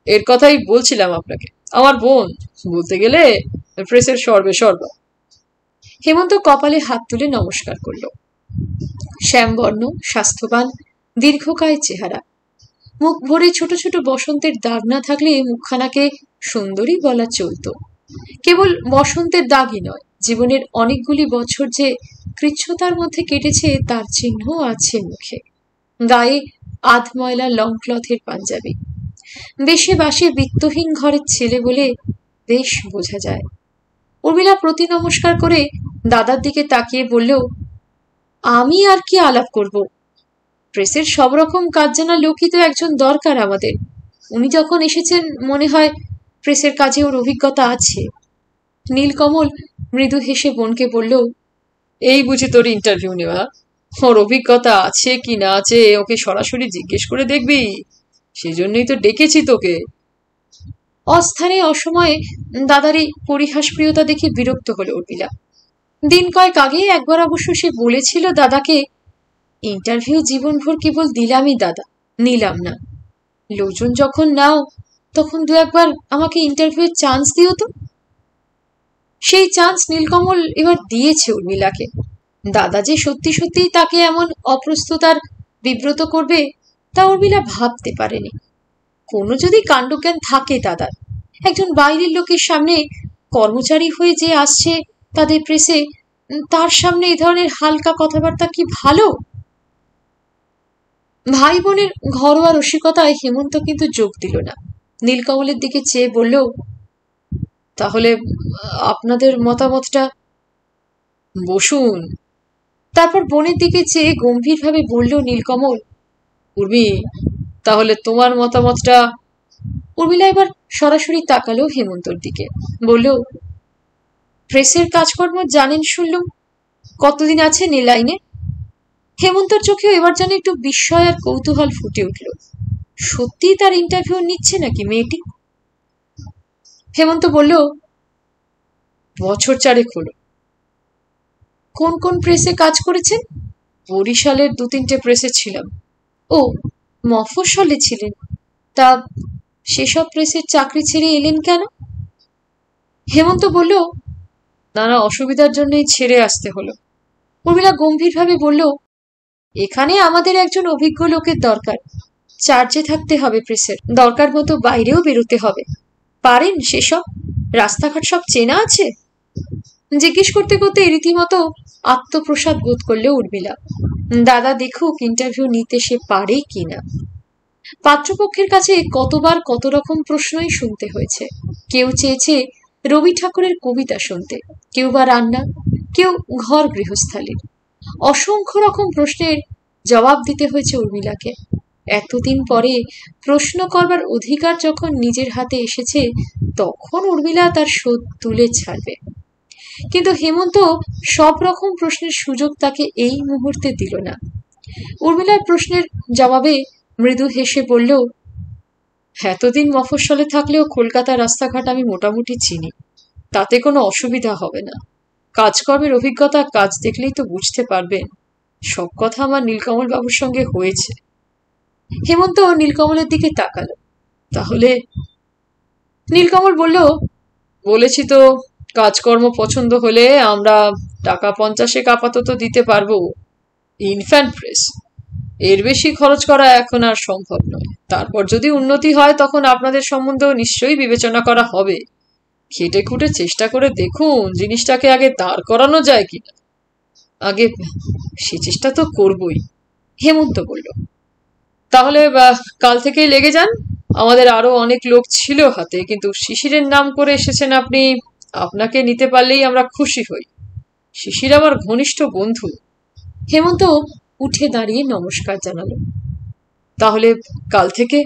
Speaker 2: এর কথাই বলছিলাম আপনাকে, আমার বোন, বলতে গেলে প্রেসের সর্বে সর্বা।
Speaker 1: হেমন্ত কপালে হাত তুলে নমস্কার করল। শ্যামবর্ণ, স্বাস্থ্যবান, দীর্ঘকায় চেহারা, মুখ ভরে ছোট ছোট বসন্তের দাগ না থাকলে মুখখানাকে সুন্দরী বলা চলত। কেবল বসন্তের দাগই নয়, জীবনের অনেকগুলি বছর যে কৃচ্ছতার মধ্যে কেটেছে তার চিহ্ন আছে মুখে। গায়ে আধ ময়লা লং ক্লথের পাঞ্জাবি, বেশে বাসে বিত্তহীন ঘরের ছেলে বলে বেশ বোঝা যায়। উর্মিলা প্রতি নমস্কার করে দাদার দিকে তাকিয়ে বলল, আমি আর কি আলাপ করব? প্রেসের সব রকম কাজ জানা লোকই তো একজন দরকার আমাদের। উনি যখন এসেছেন মনে হয় প্রেসের কাজে ওর অভিজ্ঞতা আছে। নীলকমল মৃদু হেসে বোনকে বলল,
Speaker 2: এই বুঝি তোর ইন্টারভিউ নেওয়া? ওর অভিজ্ঞতা আছে কি না আছে ওকে সরাসরি জিজ্ঞেস করে দেখবি, সেজন্যই তো ডেকেছি তোকে।
Speaker 1: অস্থানে অসময়ে দাদার এই পরিহাসপ্রিয়তা দেখে বিরক্ত হলো উর্মিলা। দিন কয়েক আগে একবার অবশ্য সে বলেছিল দাদাকে, ইন্টারভিউ জীবনভর কেবল দিলামই দাদা, নিলাম না। লোকজন যখন নাও তখন দু একবার আমাকে ইন্টারভিউ চান্স দিও তো। সেই চান্স নীলকমল এবার দিয়েছে উর্মিলাকে। দাদা যে সত্যি সত্যি তাকে এমন অপ্রস্তুত আর বিব্রত করবে তা উর্মিলা ভাবতে পারেনি। কোনো যদি কাণ্ডজ্ঞান থাকে দাদার, একজন বাইরের লোকের সামনে কর্মচারী হয়ে যে আসছে তাদের প্রেসে, তার সামনে এই ধরনের হালকা কথাবার্তা কি ভালো? ভাই বোনের ঘরোয়া রসিকতায় হেমন্ত কিন্তু যোগ দিল না। নীলকমলের দিকে চেয়ে বলল, তাহলে আপনাদের মতামতটা? বসুন। তারপর বোনের দিকে চেয়ে গম্ভীরভাবে বলল নীলকমল, উর্মি, তাহলে তোমার মতামতটা? উর্মিলা এবার সরাসরি তাকালো হেমন্তর দিকে, বলল, প্রেসের কাজকর্ম জানেন শুনলুম, কতদিন আছেন এ লাইনে? হেমন্তর চোখেও এবার যেন একটু বিস্ময় আর কৌতূহল ফুটে উঠল। সত্যি তার ইন্টারভিউ নিচ্ছে নাকি মেয়েটি? হেমন্ত বলল, বছর 4 হলো। কোন কোন প্রেসে কাজ করেছেন? বরিশালের 2-3টে প্রেসে ছিলাম। ও, মফস্বলে ছিলেন? তা সেসব প্রেসের চাকরি ছেড়ে এলেন কেন? হেমন্ত বলল, নানা অসুবিধার জন্যই ছেড়ে আসতে হলো। উর্মিলা গম্ভীরভাবে বলল, এখানে আমাদের একজন অভিজ্ঞ লোকের দরকার। চার্জে থাকতে হবে প্রেসের, দরকার মতো বাইরেও বেরোতে হবে। পারেন সেসব? রাস্তাঘাট সব চেনা আছে? জিজ্ঞেস করতে করতে রীতিমতো আত্মপ্রসাদ বোধ করলো উর্মিলা। দাদা দেখুক ইন্টারভিউ নিতে সে পারে কিনা। পাত্রপক্ষের কাছে কতবার কত রকম প্রশ্নই শুনতে হয়েছে। কেউ চেয়েছে রবি ঠাকুরের কবিতা শুনতে, কেউ বা রান্না, কেউ ঘর গৃহস্থালির। অসংখ্য রকম প্রশ্নের জবাব দিতে হয়েছে উর্মিলাকে। এতদিন পরে প্রশ্ন করবার অধিকার যখন নিজের হাতে এসেছে, তখন উর্মিলা তার শোধ তুলে ছাড়বে। কিন্তু হেমন্ত সব রকম প্রশ্নের সুযোগ তাকে এই মুহূর্তে দিল না। উর্মিলার প্রশ্নের জবাবে মৃদু হেসে বলল, এতদিন মফস্বলে থাকলেও কলকাতার রাস্তাঘাট আমি মোটামুটি চিনি, তাতে কোনো অসুবিধা হবে না। কাজকর্মের অভিজ্ঞতা কাজ দেখলেই তো বুঝতে পারবেন। সব কথা আমার নীলকমল বাবুর সঙ্গে হয়েছে। হেমন্ত নীলকমলের দিকে তাকালো। তাহলে? নীলকমল বলল, বলেছি তো, কাজকর্ম পছন্দ হলে আমরা টাকা 50 আপাতত দিতে পারবো। ইনফ্যান্ট প্রেস, এর বেশি খরচ করা এখন আর সম্ভব নয়। তারপর যদি উন্নতি হয় তখন আপনাদের সম্বন্ধেও নিশ্চয়ই বিবেচনা করা হবে। খেটে খুঁটে চেষ্টা করে দেখুন জিনিসটাকে আগে দাঁড় করানো যায় কিনা। আগে সে চেষ্টা তো করবই, হেমন্ত বলল। তাহলে কাল থেকেই লেগে যান। আমাদের আরো অনেক লোক ছিল হাতে, কিন্তু শিশিরের নাম করে এসেছেন আপনি। আপনাকে নিতে পারলেই আমরা খুশি হই। শিশির আমার ঘনিষ্ঠ বন্ধু। হেমন্ত উঠে দাঁড়িয়ে নমস্কার জানালো। তাহলে কাল থেকে?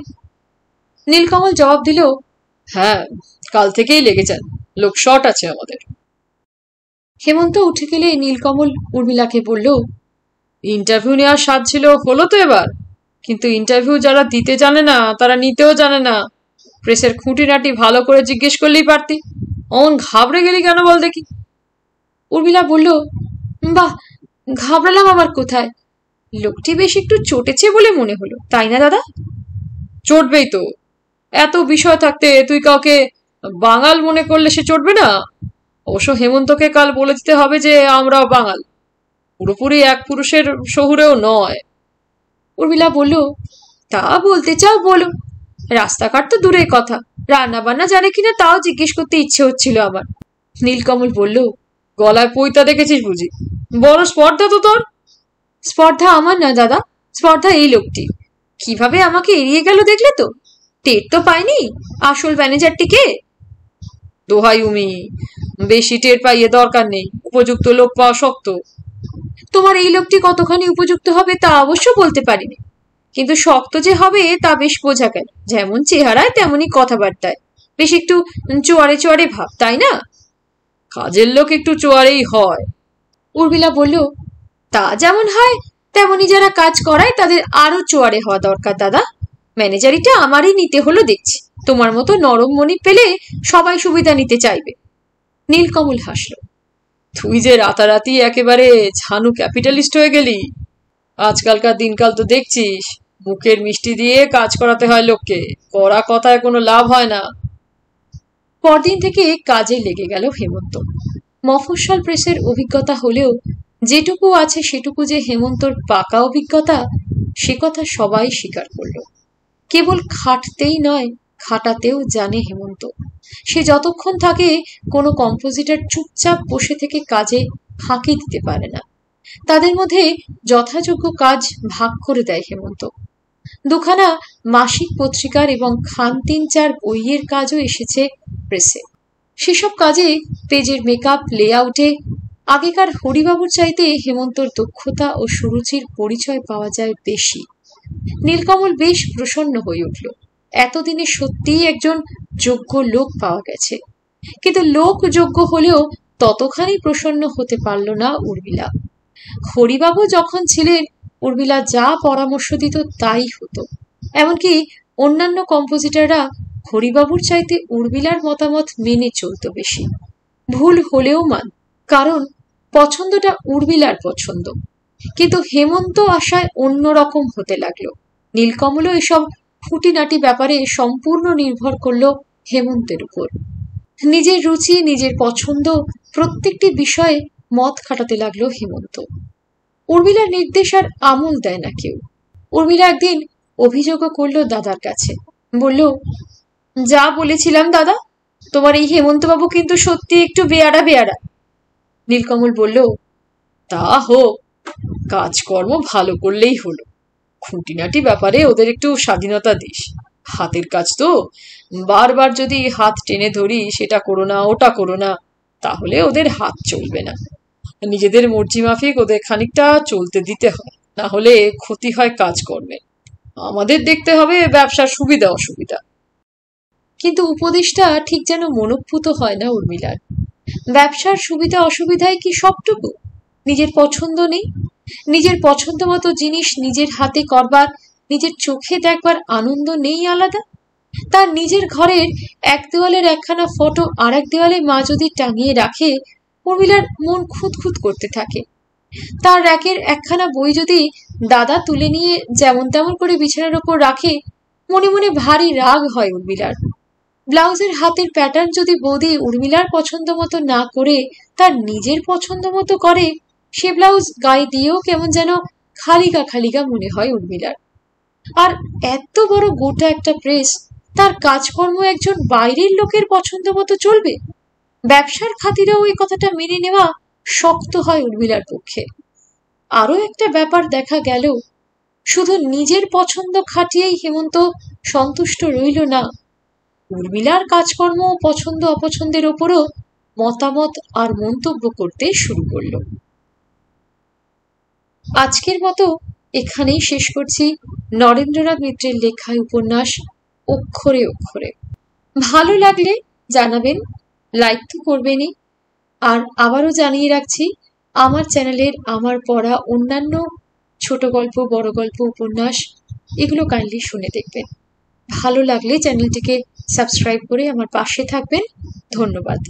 Speaker 1: নীলকমল জবাব দিল, হ্যাঁ, কাল থেকেই লেগে যান, লোক শর্ট আছে আমাদের। হেমন্ত উঠে গেলে নীলকমল উর্মিলাকে বলল, ইন্টারভিউ নেওয়ার স্বাদ ছিল, হলো তো এবার। কিন্তু ইন্টারভিউ যারা দিতে জানে না তারা নিতেও জানে না। প্রেসের খুঁটিনাটি ভালো করে জিজ্ঞেস করলেই পারতি। অমন ঘাবড়ে গেলি কেন বল দেখি? উর্মিলা বলল, বাহ, ঘাবড়ালাম আবার কোথায়? লোকটি বেশ একটু চটেছে বলে মনে হলো, তাই না দাদা? চটবেই তো। এত বিষয় থাকতে তুই কাউকে বাঙাল মনে করলে সে চটবে না? অবশ্য হেমন্তকে কাল বলে দিতে হবে যে আমরাও বাঙাল, পুরোপুরি এক পুরুষের শহুরেও নয়। উর্মিলা বলল, তা বলতে চাও বলো। রাস্তাঘাট তো দূরের কথা, রান্না বান্না জানে কিনা তাও জিজ্ঞেস করতে ইচ্ছে হচ্ছিল আমার। নীলকমল বলল, গলায় পৈতা দেখেছিস বুঝি? বড় স্পর্ধা তো তোর। স্পর্ধা আমার না দাদা, স্পর্ধা এই লোকটি। কিভাবে আমাকে এড়িয়ে গেল দেখলে তো? টের তো পাইনি আসল ম্যানেজারটিকে? দোহাই উমি, বেশি টের পাইয়ে দরকার নেই, উপযুক্ত লোক পাওয়া শক্ত। তোমার এই লোকটি কতখানি উপযুক্ত হবে তা অবশ্য বলতে পারিনি, কিন্তু শক্ত যে হবে তা বেশ বোঝা গেল। যেমন চেহারায় তেমনি কথাবার্তায়, বেশ একটু চোয়ারে চোয়ারে ভাব, তাই না? কাজের লোক একটু চোয়ারেই হয়। উর্মিলা বলল, তা যেমন হয় তেমনি যারা কাজ করায় তাদের আরো চোয়ারে হওয়া দরকার দাদা। ম্যানেজারিটা আমারই নিতে হলো দেখছি, তোমার মতো নরম মনি পেলে সবাই সুবিধা নিতে চাইবে। নীলকমল হাসল।
Speaker 2: তুই যে রাতারাতি একেবারে ঝানু ক্যাপিটালিস্ট হয়ে গেলি। আজকালকার দিনকাল তো দেখছিস, মুখের মিষ্টি দিয়ে কাজ করাতে হয় লোককে, কড়া কথায় কোনো লাভ হয় না।
Speaker 1: পরদিন থেকে কাজে লেগে গেল হেমন্ত। মফস্বল প্রেসের অভিজ্ঞতা হলেও যেটুকু আছে সেটুকু যে হেমন্তর পাকা অভিজ্ঞতা, সে কথা সবাই স্বীকার করল। কেবল খাটতেই নয়, খাটাতেও জানে হেমন্ত। সে যতক্ষণ থাকে কোনো কম্পোজিটর চুপচাপ বসে থেকে কাজে ফাঁকি দিতে পারে না। তাদের মধ্যে যথাযোগ্য কাজ ভাগ করে দেয় হেমন্ত। দুখানা মাসিক পত্রিকার এবং খান ৩-৪ বইয়ের কাজও এসেছে প্রেসে। সেসব কাজে পেজের মেকআপ, লেআউটে আগেকার হরিবাবুর চাইতে হেমন্তর দক্ষতা ও সুরুচির পরিচয় পাওয়া যায় বেশি। নীলকমল বেশ প্রসন্ন হয়ে উঠল। এতদিনে সত্যিই একজন যোগ্য লোক পাওয়া গেছে। কিন্তু লোক যোগ্য হলেও ততখানি প্রসন্ন হতে পারল না উর্মিলা। হরিবাবু যখন ছিলেন, উর্মিলা যা পরামর্শ দিত তাই হতো। এমনকি অন্যান্য কম্পোজিটররা হরিবাবুর চাইতে উর্মিলার মতামত মেনে চলত বেশি। ভুল হলেও মান, কারণ পছন্দটা উর্মিলার পছন্দ। কিন্তু হেমন্ত আশায় অন্যরকম হতে লাগলো। নীলকমলও এসব খুঁটিনাটি ব্যাপারে সম্পূর্ণ নির্ভর করল হেমন্তের উপর। নিজের রুচি, নিজের পছন্দ, প্রত্যেকটি বিষয়ে মত খাটাতে লাগলো হেমন্ত। উর্মিলার নির্দেশ আর আমল দেয় না কেউ। উর্মিলা একদিন অভিযোগও করল দাদার কাছে। বলল, যা বলেছিলাম দাদা, তোমার এই হেমন্তবাবু কিন্তু সত্যি একটু বেয়াড়া বেয়াড়া। নীলকমল বলল,
Speaker 2: তা হোক, কাজকর্ম ভালো করলেই হলো। খুঁটিনাটি ব্যাপারে ওদের একটু স্বাধীনতা দিস। হাতের কাজ তো, বারবার যদি হাত টেনে ধরি সেটা করো না, ওটা করো না, তাহলে ওদের হাত চলবে না। নিজেদের মর্জি মাফিক ওদের খানিকটা চলতে দিতে হয়, না হলে ক্ষতি হয় কাজকর্মে। আমাদের দেখতে হবে ব্যবসার সুবিধা অসুবিধা।
Speaker 1: কিন্তু উপদেশটা ঠিক যেন মনোভূত হয় না উর্মিলার। ব্যবসার সুবিধা অসুবিধায় কি সবটুকু? নিজের পছন্দ নেই? নিজের পছন্দ মতো জিনিস নিজের হাতে করবার, নিজের চোখে দেখবার আনন্দ নেই আলাদা? তার নিজের ঘরের এক দেওয়ালের একখানা ফটো আর এক দেওয়ালে মা যদি টাঙিয়ে রাখে, উর্মিলার মন খুঁতখুত করতে থাকে। তার র্যাকের একখানা বই যদি দাদা তুলে নিয়ে যেমন তেমন করে বিছানার ওপর রাখে, মনে মনে ভারী রাগ হয় উর্মিলার। ব্লাউজের হাতের প্যাটার্ন যদি বৌদি উর্মিলার পছন্দ মতো না করে তার নিজের পছন্দ মতো করে, সে ব্লাউজ গায়ে দিয়েও কেমন যেন খালিগা খালিগা মনে হয় উর্মিলার। আর এত বড় গোটা একটা প্রেস, তার কাজকর্ম একজন বাইরের লোকের পছন্দ মতো চলবে? ব্যবসার খাতিরেও ওই কথাটা মেনে নেওয়া শক্ত হয় উর্মিলার পক্ষে। আরো একটা ব্যাপার দেখা গেল, শুধু নিজের পছন্দ খাটিয়েই হেমন্ত সন্তুষ্ট রইল না, উর্মিলার কাজকর্ম ও পছন্দ অপছন্দের ওপরও মতামত আর মন্তব্য করতে শুরু করল। আজকের মতো এখানেই শেষ করছি নরেন্দ্রনাথ মিত্রের লেখা উপন্যাস অক্ষরে অক্ষরে। ভালো লাগলে জানাবেন, লাইক তো করবেনই। আর আবারও জানিয়ে রাখছি, আমার চ্যানেলের আমার পড়া অন্যান্য ছোট গল্প, বড় গল্প, উপন্যাস এগুলো কাইন্ডলি শুনে দেখবেন। ভালো লাগলে চ্যানেলটিকে সাবস্ক্রাইব করে আমার পাশে থাকবেন। ধন্যবাদ।